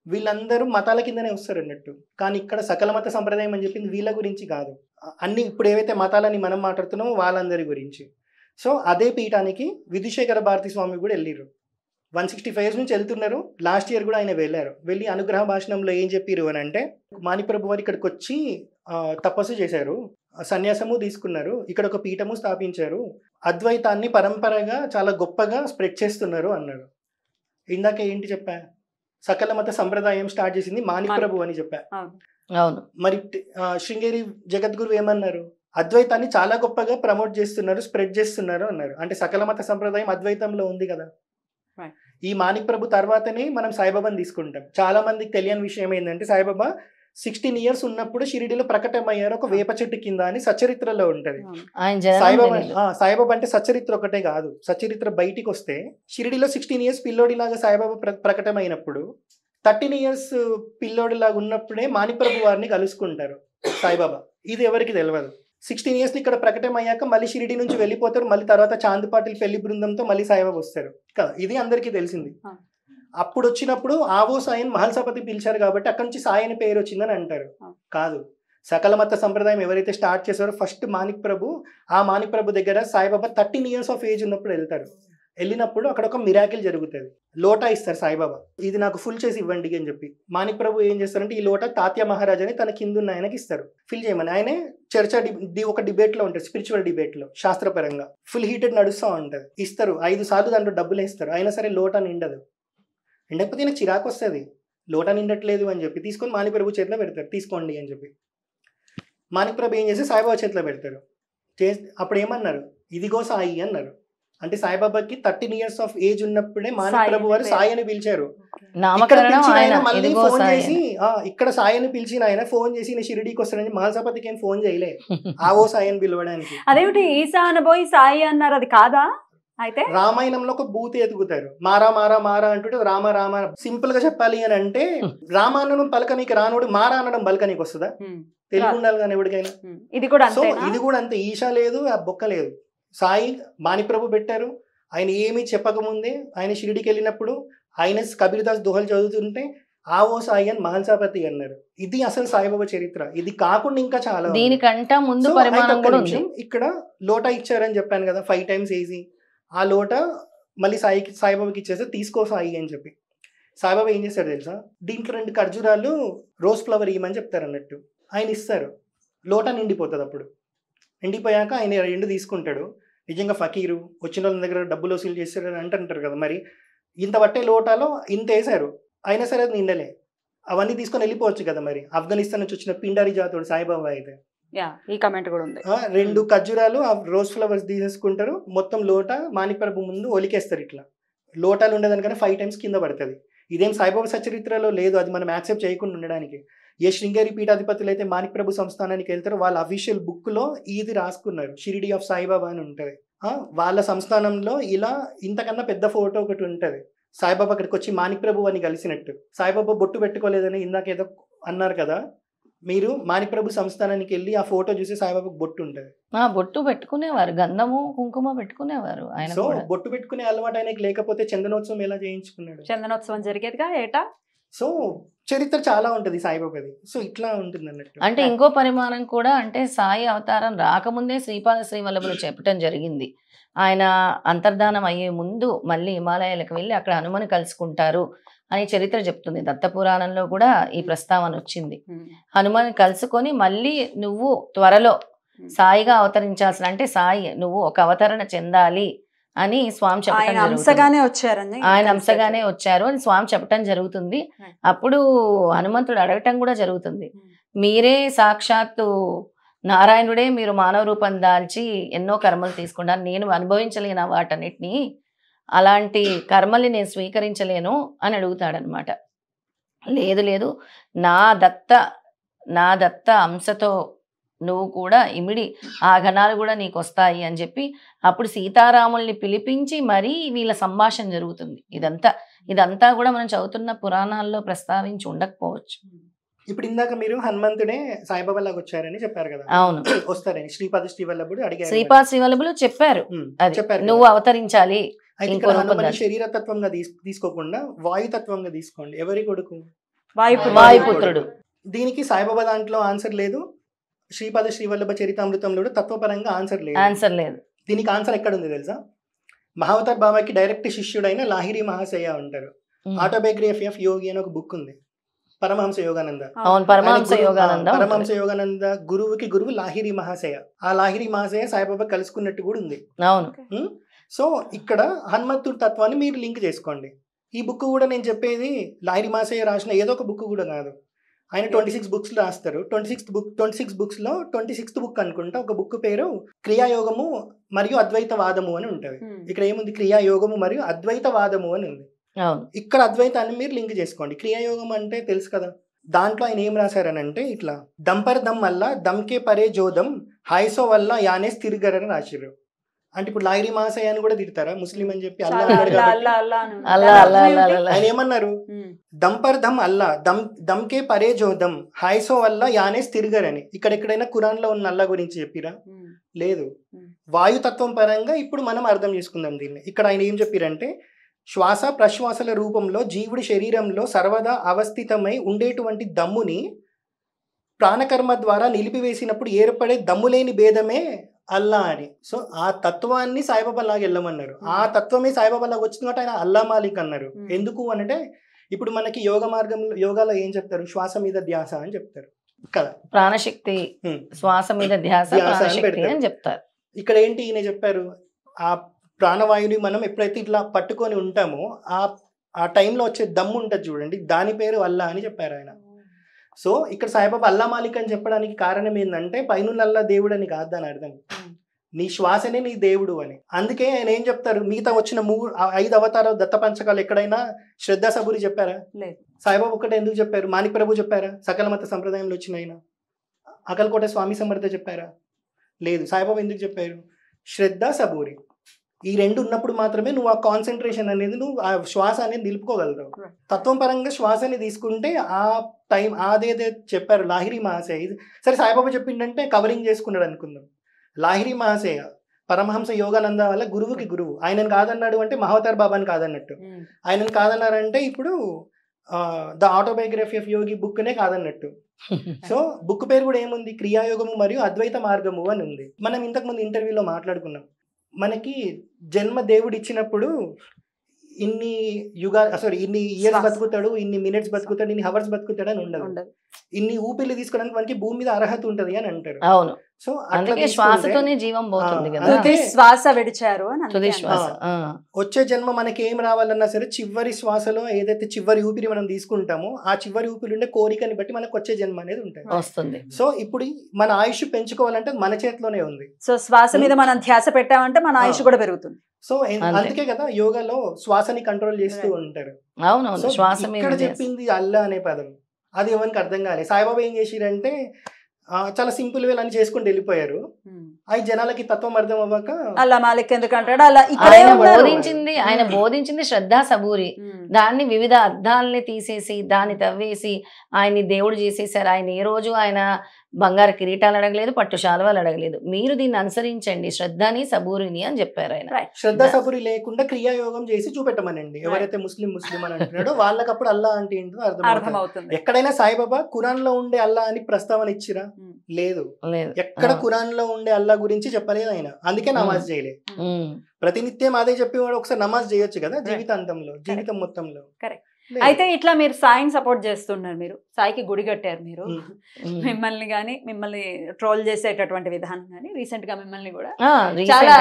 వీళ్ళందరూ మతాల కిందనే వస్తారు అన్నట్టు. కానీ ఇక్కడ సకల మత సంప్రదాయం అని చెప్పింది వీళ్ళ గురించి కాదు, అన్ని ఇప్పుడు ఏవైతే మతాలని మనం మాట్లాడుతున్నామో వాళ్ళందరి గురించి. సో అదే పీఠానికి విధుశేఖర భారతీ స్వామి కూడా వెళ్ళిర్రు. 165 years నుంచి వెళ్తున్నారు. లాస్ట్ ఇయర్ కూడా ఆయన వెళ్ళి అనుగ్రహ భాషణంలో ఏం చెప్పారు అని అంటే, మాణిప్రభు వారు ఇక్కడికి వచ్చి తపస్సు చేశారు, సన్యాసము తీసుకున్నారు, ఇక్కడ ఒక పీఠము స్థాపించారు, అద్వైతాన్ని పరంపరగా చాలా గొప్పగా స్ప్రెడ్ చేస్తున్నారు అన్నారు. ఇందాక ఏంటి చెప్పా, సకల మత సంప్రదాయం స్టార్ట్ చేసింది మాణిక్ ప్రభు అని చెప్పా. మరి శృంగేరి జగద్గురు ఏమన్నారు, అద్వైతాన్ని చాలా గొప్పగా ప్రమోట్ చేస్తున్నారు, స్ప్రెడ్ చేస్తున్నారు అన్నారు. అంటే సకల మత సంప్రదాయం అద్వైతంలో ఉంది కదా. ఈ మాణిక్ ప్రభు తర్వాతనే మనం సాయిబాబాని తీసుకుంటాం. చాలా మందికి తెలియని విషయం ఏంటంటే, సాయిబాబా 16 years ఉన్నప్పుడు షిరిడిలో ప్రకటమయ్యారు ఒక వేప చెట్టు కింద అని సచరిత్రలో ఉంటది. సాయిబాబా అంటే సచరిత్ర ఒకటే కాదు, సచరిత్ర బయటికి వస్తే షిరిడిలో 16 years పిల్లోడిలాగా సాయిబాబా ప్రకటమైనప్పుడు 13 years పిల్లోడిలాగా ఉన్నప్పుడే మాణిక్ ప్రభు వారిని కలుసుకుంటారు సాయిబాబా. ఇది ఎవరికి తెలియదు. 16 years ఇక్కడ ప్రకటమయ్యాక మళ్ళీ షిరిడి నుంచి వెళ్ళిపోతారు, మళ్ళీ తర్వాత చాంద్ పాటిల్ పెళ్లి బృందంతో మళ్ళీ సాయిబాబా వస్తారు కదా, ఇది అందరికీ తెలిసింది. అప్పుడు వచ్చినప్పుడు ఆవో సాయిని మహల్సాపతి పిలిచారు కాబట్టి అక్కడి నుంచి సాయి అని పేరు వచ్చిందని అంటారు. కాదు, సకల మత సంప్రదాయం ఎవరైతే స్టార్ట్ చేశారో ఫస్ట్ మాణిక్ ప్రభు, ఆ మాణిక్ ప్రభు దగ్గర సాయిబాబా 13 years of age ఉన్నప్పుడు వెళ్తారు. వెళ్ళినప్పుడు అక్కడ ఒక మిరాకిల్ జరుగుతుంది. లోటా ఇస్తారు సాయిబాబా, ఇది నాకు ఫుల్ చేసి ఇవ్వండి అని చెప్పి. మాణిక్ ప్రభు ఏం చేస్తారంటే ఈ లోటా తాత్య మహారాజ్ అని తన కింద ఉన్న ఆయనకి ఇస్తారు, ఫిల్ చేయమని. ఆయనే చర్చ ఒక డిబేట్లో ఉంటుంది, స్పిరిచువల్ డిబేట్లో, శాస్త్రపరంగా ఫుల్ హీటెడ్ నడుస్తూ ఉంటుంది. ఇస్తారు 5 సార్లు దాంట్లో డబ్బులు వేస్తారు, అయినా సరే లోటా నిండదు. నిండకపోతే నాకు చిరాకు వస్తుంది, లోటా నిండట్లేదు అని చెప్పి తీసుకొని మాణిక్ ప్రభు చేతిలో పెడతారు, తీసుకోండి అని చెప్పి. మాణిక్ ప్రభు ఏం చేసి సాయిబాబా చేతిలో పెడతారు. అప్పుడు ఏమన్నారు, ఇదిగో సాయి అన్నారు. అంటే సాయిబాబాకి 13 years of age ఉన్నప్పుడే మాణిక్ ప్రభు వారు సాయి అని పిలిచారు. మళ్ళీ ఫోన్ చేసి ఇక్కడ సాయి అని పిలిచిన ఆయన ఫోన్ చేసి నేను షిరిడీకి వస్తానని మహల్సాపతికి ఏం ఫోన్ చేయలే, ఆవో సాయి అని పిలవడానికి. అదేమిటి ఈసా అనబోయి సాయి అన్నారు, అది కాదా? అయితే రామాయణంలో ఒక బూత్ ఎదుగుతారు, మారా మారా మారా అంటుంటే రామ రామ. సింపుల్ గా చెప్పాలి అని అంటే, రామ అనడం పలకనీకి రానుడు, మారా అనడం పలకనీకి వస్తుందా? తెలుగు ఉండాలి కానీ ఎవరికైనా. సో ఇది కూడా అంతే, ఈశా లేదు, ఆ బొక్క లేదు. సాయి మాణిక్ ప్రభు పెట్టారు. ఆయన ఏమీ చెప్పకముందే ఆయన షిరిడికి వెళ్ళినప్పుడు ఆయన కబీర్దాస్ దోహలు చదువుతుంటే ఆవో సాయి అని మహల్సాపతి అన్నారు. ఇది అసలు సాయిబాబా చరిత్ర. ఇది కాకుండా ఇంకా చాలా, దీనికంటే ముందు పరిమాణం కూడా ఉంది. ఇక్కడ లోటా ఇచ్చారని చెప్పాను కదా, 5 times వేసి ఆ లోటా మళ్ళీ సాయిబాబాకి ఇచ్చేస్తే తీసుకో సాయి అని చెప్పి. సాయిబాబా ఏం చేశారు తెలుసా, దీంట్లో 2 ఖర్జూరాలు రోజ్ ఫ్లవర్ ఇవ్వమని చెప్తారు అన్నట్టు. ఆయన ఇస్తారు లోటా నిండిపోతుంది. అప్పుడు నిండిపోయాక ఆయన 2 తీసుకుంటాడు. నిజంగా ఫకీరు, వచ్చిన వాళ్ళ దగ్గర డబ్బులు వసూలు చేస్తారు అని అంటుంటారు కదా, మరి ఇంత పట్టే లోటాలో ఇంత వేశారు, అయినా సరే అది నిండలే. అవన్నీ తీసుకొని వెళ్ళిపోవచ్చు కదా. మరి ఆఫ్ఘనిస్తాన్ నుంచి వచ్చిన పిండారి జాతుడు సాయిబాబా అయితే ఈ కమెంట్ కూడా ఉంది. 2 ఖర్జూరాలు రోజ్ ఫ్లవర్స్ తీసేసుకుంటారు, మొత్తం లోట మాణిక్యప్రభు ముందు ఒలికేస్తారు. ఇట్లా లోటాలు ఉండేదానికన్నా 5 times కింద పడుతుంది. ఇదేం సాయిబాబా సచరిత్రలో లేదు, అది మనం యాక్సెప్ట్ చేయకుండా ఉండడానికి. ఏ శృంగేరి పీఠాధిపతులు అయితే మాణిక్యప్రభు సంస్థానానికి వెళ్తారో వాళ్ళ అఫీషియల్ బుక్లో ఇది రాసుకున్నారు, షిరిడి ఆఫ్ సాయిబాబా అని ఉంటుంది. వాళ్ళ సంస్థానంలో ఇలా ఇంతకన్నా పెద్ద ఫోటో ఒకటి ఉంటుంది. సాయిబాబా అక్కడికి వచ్చి మాణిక్యప్రభు అని కలిసినట్టు. సాయిబాబా బొట్టు పెట్టుకోలేదని ఇందాక ఏదో అన్నారు కదా, మీరు మాణిక్యప్రభు సంస్థానానికి వెళ్ళి ఆ ఫోటో చూసి సాయిబాబాకు బొట్టు ఉంటుంది. బొట్టు పెట్టుకునేవారు, గంధము కుంకుమ పెట్టుకునేవారు ఆయన. సో బొట్టు పెట్టుకునే అలవాటు ఆయనకి లేకపోతే చందనోత్సవం ఎలా చేయించుకున్నాడు? చందనోత్సవం జరిగేదిగా ఏటా. సో చరిత్ర చాలా ఉంటుంది సాయిబాబాది. సో ఇట్లా ఉంటుంది అన్నట్టు. అంటే ఇంకో పరిమాణం కూడా, అంటే సాయి అవతారం రాకముందే శ్రీపాద శ్రీవల్లభులు చెప్పటం జరిగింది. ఆయన అంతర్ధానం అయ్యే ముందు మళ్ళీ హిమాలయాలకు వెళ్ళి అక్కడ హనుమని కలుసుకుంటారు అని చరిత్ర చెప్తుంది. దత్తపురాణంలో కూడా ఈ ప్రస్తావన వచ్చింది. హనుమని కలుసుకొని మళ్ళీ నువ్వు త్వరలో సాయిగా అవతరించాల్సిన, అంటే సాయి నువ్వు ఒక అవతరణ చెందాలి అని స్వామి చెప్పడం జరుగుతుంది. ఆయన అంశగానే వచ్చారు అని స్వామి చెప్పడం జరుగుతుంది. అప్పుడు హనుమంతుడు అడగటం కూడా జరుగుతుంది, మీరే సాక్షాత్తు నారాయణుడే, మీరు మానవ రూపం దాల్చి ఎన్నో కర్మలు తీసుకున్నారు, నేను అనుభవించలేను వాటన్నిటిని, అలాంటి కర్మల్ని నేను స్వీకరించలేను అని అడుగుతాడనమాట. లేదు లేదు, నా దత్త అంశతో నువ్వు కూడా ఇమిడి ఆ గణాలు కూడా నీకు వస్తాయి అని చెప్పి అప్పుడు సీతారాముల్ని పిలిపించి మరీ వీళ్ళ సంభాషణ జరుగుతుంది. ఇదంతా కూడా మనం చదువుతున్న పురాణాల్లో ప్రస్తావించి ఉండకపోవచ్చు. ఇప్పుడు ఇందాక మీరు హనుమంతుడే సాయిబాబా లాగా వచ్చారని చెప్పారు కదా. అవును, వస్తారని శ్రీపాద శ్రీవల్లభుడు అడిగారు. శ్రీపాద శ్రీవల్లభులు చెప్పారు నువ్వు అవతరించాలి. శరీరతత్వంగా తీసుకోకుండా వాయుతత్వంగా తీసుకోండి. ఎవరి కొడుకు? వాయుపుత్రుడు. దీనికి సాయిబాబా దాంట్లో ఆన్సర్ లేదు, శ్రీపాద శ్రీవల్లభ చరితామృతంలో ఆన్సర్ ఆన్సర్ లేదు. దీనికి ఆన్సర్ ఎక్కడ ఉంది తెలుసా? మహావతార్ బాబాకి డైరెక్ట్ శిష్యుడైన లాహిరి మహాశయ ఉంటారు. ఆటోబయోగ్రఫీ ఆఫ్ యోగి అని ఒక బుక్ ఉంది, పరమహంస యోగానంద. పరమహంస యోగానంద గురువుకి గురువు లాహిరి మహాశయ. ఆ లాహిరి మహాశయ సాయిబాబా కలుసుకున్నట్టు కూడా ఉంది. అవును. సో ఇక్కడ హనుమంతుడి తత్వాన్ని మీరు లింక్ చేసుకోండి. ఈ బుక్ కూడా నేను చెప్పేది లాహిరి మహాశయ రాసిన ఏదో ఒక బుక్ కూడా కాదు. ఆయన 26 books రాస్తారు. 26 booksలో 26th book అనుకుంటా ఒక బుక్ పేరు క్రియాయోగము మరియు అద్వైతవాదము అని ఉంటుంది. ఇక్కడ ఏముంది? క్రియాయోగము మరియు అద్వైతవాదము అని ఉంది. ఇక్కడ అద్వైతాన్ని మీరు లింక్ చేసుకోండి. క్రియాయోగం అంటే తెలుసు కదా, దాంట్లో ఆయన ఏం రాశారనంటే ఇట్లా, దంపర్ దమ్ వల్ల దమ్కే పరే జోదం హాయిసో వల్ల యానే స్థిరగరని రాశారు. అంటే ఇప్పుడు లాహిరి మహాశయ అని కూడా తిడతారా ముస్లిం అని చెప్పి? ఆయన ఏమన్నారు? దంపర్ దమ్ అల్లా దమ్కే పరే జోదం హాయిసో వల్ల యానే స్థిరగర్ అని. ఇక్కడ ఎక్కడైనా ఖురాన్ లో ఉన్న అల్లా గురించి చెప్పిరా? లేదు. వాయుతత్వం పరంగా ఇప్పుడు మనం అర్థం చేసుకుందాం దీన్ని. ఇక్కడ ఆయన ఏం చెప్పారంటే, శ్వాస ప్రశ్వాసల రూపంలో జీవుడి శరీరంలో సర్వదా అవస్థితమై ఉండేటువంటి దమ్ముని ప్రాణకర్మ ద్వారా నిలిపివేసినప్పుడు ఏర్పడే దమ్ములేని భేదమే అల్లా అని. సో ఆ తత్వాన్ని సాయిబాబా లాగా వెళ్ళమన్నారు. ఆ తత్వమే సాయిబాబా లాగా వచ్చింది కాబట్టి ఆయన అల్లా మాలిక్ అన్నారు. ఎందుకు అంటే ఇప్పుడు మనకి యోగాలో ఏం చెప్తారు? శ్వాస మీద ధ్యాస అని చెప్తారు కదా, ప్రాణశక్తి శ్వాస మీద ధ్యాస అని చెప్తారు. ఇక్కడ ఏంటి ఈయన చెప్పారు, ఆ ప్రాణవాయుని మనం ఎప్పుడైతే ఇట్లా పట్టుకొని ఉంటామో ఆ టైంలో వచ్చే దమ్ము ఉంటుంది చూడండి, దాని పేరు అల్లా అని చెప్పారు ఆయన. సో ఇక్కడ సాయిబాబా అల్లా మాలిక్ అని చెప్పడానికి కారణం ఏంటంటే పైనున్న అల్లా దేవుడు అని కాదు దాని అర్థం, నీ శ్వాసనే నీ దేవుడు అని. అందుకే ఆయన ఏం చెప్తారు, మిగతా వచ్చిన 5 అవతారాలు దత్త పంచకాలు ఎక్కడైనా శ్రద్ధా సబూరి చెప్పారా? సాయిబాబా ఒకటే ఎందుకు చెప్పారు? మాణిక్యప్రభు చెప్పారా? సకల మత సంప్రదాయంలో వచ్చిన ఆయన అకల్కోట స్వామి సమర్థ చెప్పారా? లేదు. సాయిబాబా ఎందుకు చెప్పారు? శ్రద్ధా సబూరి. ఈ 2 ఉన్నప్పుడు మాత్రమే నువ్వు ఆ కాన్సన్ట్రేషన్ అనేది, నువ్వు ఆ శ్వాస అనేది నిలుపుకోగలుగుతావు. తత్వం పరంగా శ్వాసని తీసుకుంటే ఆ టైం అదేదే చెప్పారు లాహిరి మహాశయ. సరే సాయిబాబా చెప్పిండంటే కవరింగ్ చేసుకున్నాడు అనుకుందాం. లాహిరి మహాశయ పరమహంస యోగానంద వల్ల గురువుకి గురువు. ఆయనను కాదన్నాడు అంటే మహావతార్ బాబాని కాదన్నట్టు. ఆయనను కాదన్నారంటే ఇప్పుడు ద ఆటోబయోగ్రఫీ ఆఫ్ యోగి బుక్నే కాదన్నట్టు. సో బుక్ పేరు కూడా ఏముంది? క్రియాయోగము మరియు అద్వైత మార్గము అని ఉంది. మనం ఇంతకుముందు ఇంటర్వ్యూలో మాట్లాడుకున్నాం, మనకి జన్మ దేవుడు ఇచ్చినప్పుడు ఇన్ని ఇన్ని ఇయర్స్ బతుకుతాడు, ఇన్ని మినిట్స్ బతుకుతాడు, ఇన్ని హవర్స్ బతుకుతాడు అని ఉండదు. ఇన్ని ఊపిరి తీసుకోవడానికి మనకి భూమి మీద అర్హత ఉంటది అని అంటారు. అవును. సో అందుకే శ్వాసతోనే జీవం పోతుంది కదా. శ్వాస విడిచారు అని తుది శ్వాస. వచ్చే జన్మ మనకి ఏం రావాలన్నా సరే చివరి శ్వాసలో ఏదైతే చివరి ఊపిరి మనం తీసుకుంటామో ఆ చివరి ఊపిరి ఉండే కోరికని బట్టి మనకు వచ్చే జన్మ అనేది ఉంటుంది వస్తుంది. సో ఇప్పుడు మన ఆయుష్ పెంచుకోవాలంటే మన చేతిలోనే ఉంది. సో శ్వాస మీద మనం ధ్యాస పెట్టామంటే మన ఆయుష్ కూడా పెరుగుతుంది. సో అందుకే కదా యోగాలో శ్వాసని కంట్రోల్ చేస్తూ ఉంటారు. అవునవును. శ్వాస ఇక్కడ చెప్పింది అల్లా అనే పదం, అది ఎవరికి అర్థం కాలేదు. సాయిబాబా ఏం చేసిరంటే చాలా సింపుల్ వేలు అని చేసుకుంటూ వెళ్ళిపోయారు. అవి జనాలకి తత్వం అర్థం అవ్వక అల్లా మాలిక్ ఎందుకంటాడు అలా ఆయన బోధించింది శ్రద్ధా సబూరి. దాన్ని వివిధ అర్థాలని తీసేసి దాన్ని తవ్వేసి ఆయన్ని దేవుడు చేసేసారు. ఆయన ఏ రోజు ఆయన బంగారు కిరీటాలు అడగలేదు, పట్టు శాలువాలు అడగలేదు. మీరు దీన్ని అనుసరించండి శ్రద్ధని సబూరిని అని చెప్పారు ఆయన. శ్రద్ధ సబూరి లేకుండా క్రియాయోగం చేసి చూపెట్టమనండి. ఎవరైతే ముస్లిం అని అంటున్నాడో వాళ్ళకప్పుడు అల్లా అంటే ఏంటో అర్థమవుతుంది. ఎక్కడైనా సాయిబాబా ఖురాన్ లో ఉండే అల్లా అని ప్రస్తావన ఇచ్చిరా? లేదు. ఎక్కడ ఖురాన్ లో ఉండే అల్లా గురించి చెప్పలేదు ఆయన. అందుకే నమాజ్ చేయలేదు. ప్రతినిత్యం అదే చెప్పేవాడు. ఒకసారి నమాజ్ చేయొచ్చు కదా జీవితం మొత్తంలో. అయితే ఇట్లా మీరు సాయిని సపోర్ట్ చేస్తున్నారు, మీరు సాయికి గుడి కట్టారు, మీరు మిమ్మల్ని ట్రోల్ చేసేటటువంటి విధానం కానీ రీసెంట్ గా మిమ్మల్ని కూడా చాలా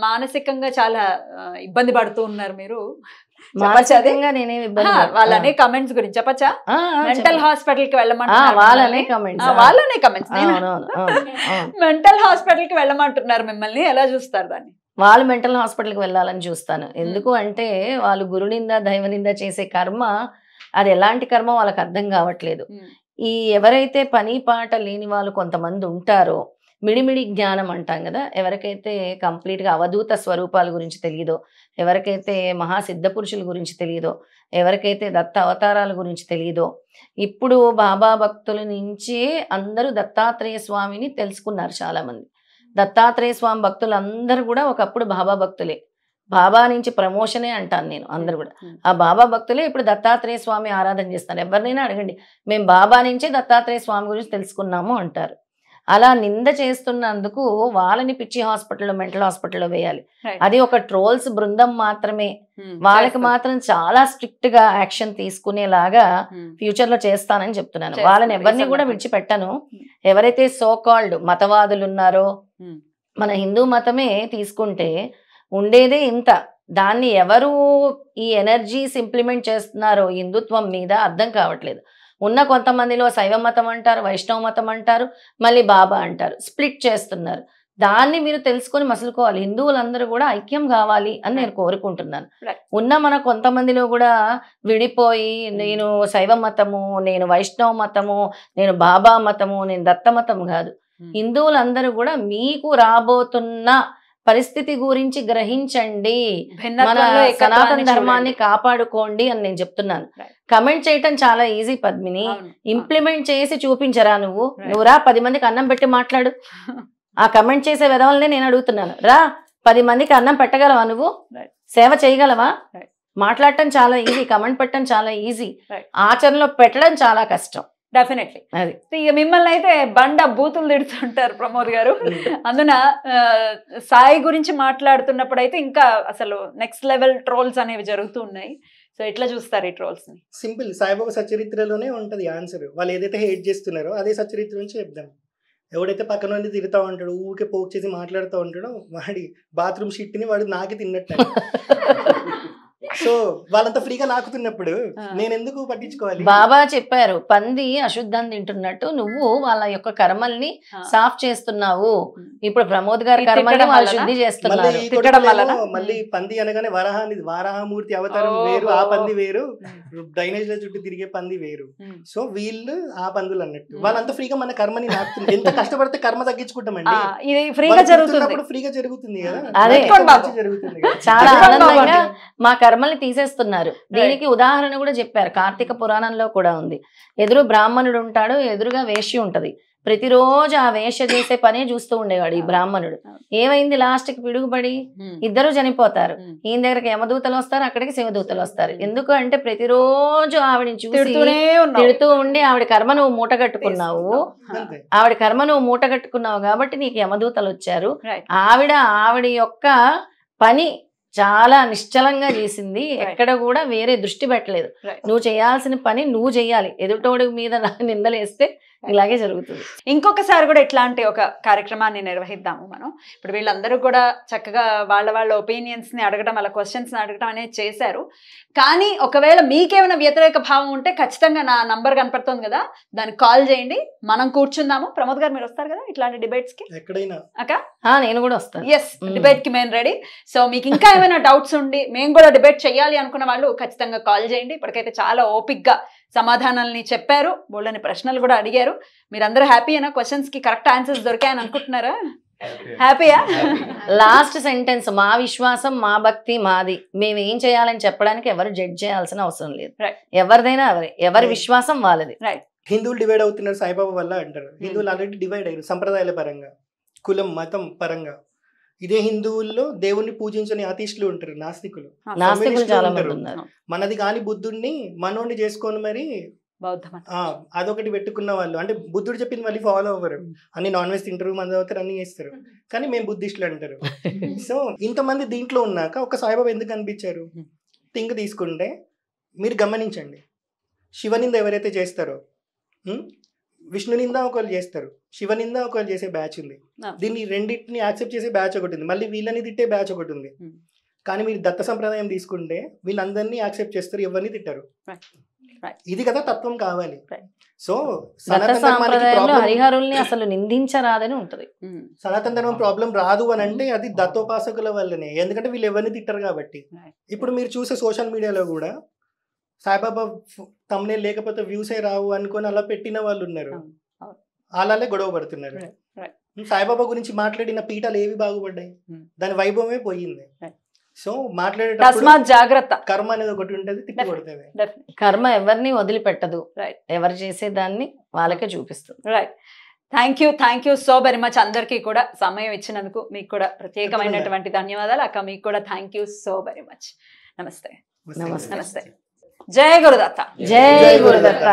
మానసికంగా చాలా ఇబ్బంది పడుతూ ఉన్నారు మీరు. వాళ్ళనే కమెంట్స్ గురించి చెప్పచ్చా? మెంటల్ హాస్పిటల్ కి వెళ్ళమంటున్నారు, మెంటల్ హాస్పిటల్ కి వెళ్ళమంటున్నారు మిమ్మల్ని. ఎలా చూస్తారు దాన్ని? వాళ్ళు మెంటల్ హాస్పిటల్కి వెళ్ళాలని చూస్తాను. ఎందుకు అంటే వాళ్ళు గురునింద దైవనింద చేసే కర్మ, అది ఎలాంటి కర్మ వాళ్ళకి అర్థం కావట్లేదు. ఈ ఎవరైతే పని పాట లేని వాళ్ళు కొంతమంది ఉంటారో, మిడిమిడి జ్ఞానం అంటాం కదా, ఎవరికైతే కంప్లీట్గా అవధూత స్వరూపాల గురించి తెలియదో, ఎవరికైతే మహాసిద్ధ పురుషుల గురించి తెలియదో, ఎవరికైతే దత్త అవతారాల గురించి తెలియదో, ఇప్పుడు బాబా భక్తుల నుంచే అందరూ దత్తాత్రేయ స్వామిని తెలుసుకున్నారు చాలామంది. దత్తాత్రేయ స్వామి భక్తులందరూ కూడా ఒకప్పుడు బాబా భక్తులే. బాబా నుంచి ప్రమోషనే అంటాను నేను. అందరు కూడా ఆ బాబా భక్తులే ఇప్పుడు దత్తాత్రేయ స్వామి ఆరాధన చేస్తారు. ఎవరినైనా అడగండి, మేము బాబా నుంచే దత్తాత్రేయ స్వామి గురించి తెలుసుకున్నాము అంటారు. అలా నింద చేస్తున్నందుకు వాళ్ళని పిచ్చి హాస్పిటల్లో మెంటల్ హాస్పిటల్లో వేయాలి. అది ఒక ట్రోల్స్ బృందం మాత్రమే. వాళ్ళకి మాత్రం చాలా స్ట్రిక్ట్ గా యాక్షన్ తీసుకునేలాగా ఫ్యూచర్ లో చేస్తానని చెప్తున్నాను. వాళ్ళని ఎవరిని కూడా విడిచిపెట్టను. ఎవరైతే సో కాల్డ్ మతవాదులు ఉన్నారో, మన హిందూ మతమే తీసుకుంటే ఉండేదే ఇంత, దాన్ని ఎవరు ఈ ఎనర్జీస్ ఇంప్లిమెంట్ చేస్తున్నారో హిందుత్వం మీద అర్థం కావట్లేదు. ఉన్న కొంతమందిలో శైవ మతం అంటారు, వైష్ణవ మతం అంటారు, మళ్ళీ బాబా అంటారు, స్ప్లిట్ చేస్తున్నారు. దాన్ని మీరు తెలుసుకొని మసులుకోవాలి. హిందువులందరూ కూడా ఐక్యం కావాలి అని నేను కోరుకుంటున్నాను. ఉన్న మన కొంతమందిలో కూడా విడిపోయి నేను శైవ మతము, నేను వైష్ణవ మతము, నేను బాబా మతము, నేను దత్త మతం కాదు. హిందువులందరూ కూడా మీకు రాబోతున్న పరిస్థితి గురించి గ్రహించండి, మన సనాతన ధర్మాన్ని కాపాడుకోండి అని నేను చెప్తున్నాను. కమెంట్ చేయటం చాలా ఈజీ పద్మిని, ఇంప్లిమెంట్ చేసి చూపించరా నువ్వు రా 10 మందికి అన్నం పెట్టి మాట్లాడు. ఆ కమెంట్ చేసే విధవలనే నేను అడుగుతున్నాను, రా 10 మందికి అన్నం పెట్టగలవా, నువ్వు సేవ చేయగలవా? మాట్లాడటం చాలా ఈజీ, కమెంట్ పెట్టడం చాలా ఈజీ, ఆచరణలో పెట్టడం చాలా కష్టం. డెఫినెట్లీ. ఇక మిమ్మల్ని అయితే బండ బూతులు తిడుతుంటారు ప్రమోద్ గారు. అందున సాయి గురించి మాట్లాడుతున్నప్పుడు అయితే ఇంకా అసలు నెక్స్ట్ లెవెల్ ట్రోల్స్ అనేవి జరుగుతూ ఉన్నాయి. సో ఎట్లా చూస్తారు ఈ ట్రోల్స్ ని? సింపుల్, సాయిబాబా సచరిత్రలోనే ఉంటది ఆన్సర్. వాళ్ళు ఏదైతే హేట్ చేస్తున్నారో అదే సచరిత్ర నుంచి చెప్దాం. ఎవడైతే పక్కన నుండి తిరుగుతూ ఉంటాడో, ఊరికే పోక్ చేసి మాట్లాడుతూ ఉంటాడో, వాడి బాత్రూమ్ షిట్ని వాడు నాకి తిన్నట్టు. సో వాళ్ళంతా ఫ్రీగా నాకుతున్నప్పుడు నేను ఎందుకు పట్టించుకోవాలి? బాబా చెప్పారు, పంది అశుద్ధాన్ని తింటున్నట్టు నువ్వు వాళ్ళ యొక్క కర్మల్ని సాఫ్ చేస్తున్నావు. ఇప్పుడు ప్రమోద్ గారి కర్మల్ని వాళ్ళు శుద్ధి చేస్తున్నారు. మళ్ళీ పంది అనగానే వారాహమూర్తి అవతారం వేరు, ఆ పంది వేరు, డ్రైనేజ్ లో చుట్టూ తిరిగే పంది వేరు. సో వీళ్ళు ఆ పందులు అన్నట్టు. వాళ్ళంతా ఫ్రీగా మన కర్మని నాకుతుంది. ఎంత కష్టపడితే కర్మ తగ్గించుకుంటామండి. ఫ్రీగా జరుగుతుంది కదా, అదే జరుగుతుంది. చాలా ఆనందంగా మా కర్మల్ని తీసేస్తున్నారు. దీనికి ఉదాహరణ కూడా చెప్పారు, కార్తీక పురాణంలో కూడా ఉంది. ఎదురు బ్రాహ్మణుడు ఉంటాడు, ఎదురుగా వేష్య ఉంటది. ప్రతిరోజు ఆ వేష చేసే పనే చూస్తూ ఉండేవాడు ఈ బ్రాహ్మణుడు. ఏమైంది, లాస్ట్ కి పిడుగుబడి ఇద్దరు చనిపోతారు. ఈయన దగ్గరికి యమదూతలు వస్తారు, అక్కడికి శివదూతలు వస్తారు. ఎందుకు అంటే ప్రతిరోజు ఆవిడని చూసి తిడుతూ ఉండి ఆవిడ కర్మ నువ్వు మూటగట్టుకున్నావు, ఆవిడ కర్మ నువ్వు మూటగట్టుకున్నావు కాబట్టి నీకు యమదూతలు వచ్చారు. ఆవిడ యొక్క పని చాలా నిశ్చలంగా చేసింది. ఎక్కడ కూడా వేరే దృష్టి పెట్టలేదు. నువ్వు చేయాల్సిన పని నువ్వు చెయ్యాలి. ఎదుటోడి మీద నిందలేస్తే ఇలాగే జరుగుతుంది. ఇంకొకసారి కూడా ఇట్లాంటి ఒక కార్యక్రమాన్ని నిర్వహిద్దాము మనం. ఇప్పుడు వీళ్ళందరూ కూడా చక్కగా వాళ్ళ ఒపీనియన్స్ ని అడగడం, వాళ్ళ క్వశ్చన్స్ ని అడగడం అనేది చేశారు. కానీ ఒకవేళ మీకేమైనా వ్యతిరేక భావం ఉంటే ఖచ్చితంగా నా నంబర్ కనపడుతుంది కదా, దానికి కాల్ చేయండి, మనం కూర్చుందాము. ప్రమోద్ గారు మీరు వస్తారు కదా ఇట్లాంటి డిబేట్స్ కి? ఎక్కడైనా నేను కూడా వస్తాను. ఎస్, డిబేట్ కి మేము రెడీ. సో మీకు ఇంకా ఏమైనా డౌట్స్ ఉండి మేము కూడా డిబేట్ చెయ్యాలి అనుకున్న వాళ్ళు ఖచ్చితంగా కాల్ చేయండి. ఇప్పటికైతే చాలా ఓపిక్ గా సమాధానాలని చెప్పారు, బోల్డని ప్రశ్నలు కూడా అడిగారు. మీరందరూ హ్యాపీయేనా? క్వశ్చన్స్ కి కరెక్ట్ ఆన్సర్స్ దొరికాయని అనుకుంటున్నారా? హ్యాపీయా? లాస్ట్ సెంటెన్స్, మా విశ్వాసం మా భక్తి మాది, మేము ఏం చేయాలని చెప్పడానికి ఎవరు జడ్జ్ చేయాల్సిన అవసరం లేదు. ఎవరిదైనా ఎవరి విశ్వాసం వాళ్ళది. హిందువులు డివైడ్ అవుతున్నారు సాయిబాబా వల్ల అంటారు. హిందువులు ఆల్రెడీ డివైడ్ అయ్యారు సంప్రదాయాల పరంగా, కులం మతం పరంగా. ఇదే హిందువుల్లో దేవుణ్ణి పూజించని అతీష్టులు ఉంటారు, నాస్తికులు చాలా మంది ఉన్నారు. మనది కాని బుద్ధుడిని మనోడిని చేసుకొని మరి అదొకటి పెట్టుకున్న వాళ్ళు. అంటే బుద్ధుడు చెప్పింది మళ్ళీ ఫాలో అవ్వరు, అన్ని నాన్ వెజ్ తింటారు, మంది అవుతారు, అన్ని చేస్తారు, కానీ మేము బుద్ధిస్టులు అంటారు. సో ఇంతమంది దీంట్లో ఉన్నాక ఒక సాయిబాబా ఎందుకు అనిపించారు? థింక్ తీసుకుంటే మీరు గమనించండి, శివనింద ఎవరైతే చేస్తారో, విష్ణునింద ఒకళ్ళు చేస్తారు, శివనింద ఒకళ్ళు చేసే బ్యాచ్ ఉంది. దీన్ని రెండింటిని యాక్సెప్ట్ చేసే బ్యాచ్ ఒకటి ఉంది, మళ్ళీ వీళ్ళని తిట్టే బ్యాచ్ ఒకటి ఉంది. కానీ మీరు దత్త సంప్రదాయం తీసుకుంటే వీళ్ళందరినీ యాక్సెప్ట్ చేస్తారు, ఎవరిని తిట్టారు. ఇది కదా తత్వం కావాలి. సో హరిహరుల్ని అసలు నిందించరాదని ఉంటది. సనాతన ధర్మం ప్రాబ్లం రాదు అని అంటే అది దత్తోపాసకుల వల్లనే, ఎందుకంటే వీళ్ళు ఎవరిని తిట్టరు కాబట్టి. ఇప్పుడు మీరు చూసే సోషల్ మీడియాలో కూడా సాయిబాబా తమ్నేల్ లేకపోతే వ్యూసే రావు అనుకొని అలా పెట్టిన వాళ్ళు ఉన్నారు, అలానే గొడవ పడుతున్నారు. సాయిబాబా గురించి మాట్లాడిన పీఠాలు ఏవి బాగుపడ్డాయి? దాని వైభవమే పోయింది. సో మాట్లాడేటప్పుడు జాగ్రత్త, కర్మ అనేది ఒకటి ఉంటుంది, తిప్పి కొడుతుంది. కర్మ ఎవరిని వదిలిపెట్టదు, ఎవరు చేసేదాన్ని వాళ్ళకే చూపిస్తుంది. Right. Thank you so very much. అందరికీ కూడా సమయం ఇచ్చినందుకు మీకు కూడా ప్రత్యేకమైనటువంటి ధన్యవాదాలు. అక్క మీకు కూడా thank you so very much. నమస్తే. నమస్తే. జై గురుదత్త. జై గురుదత్త.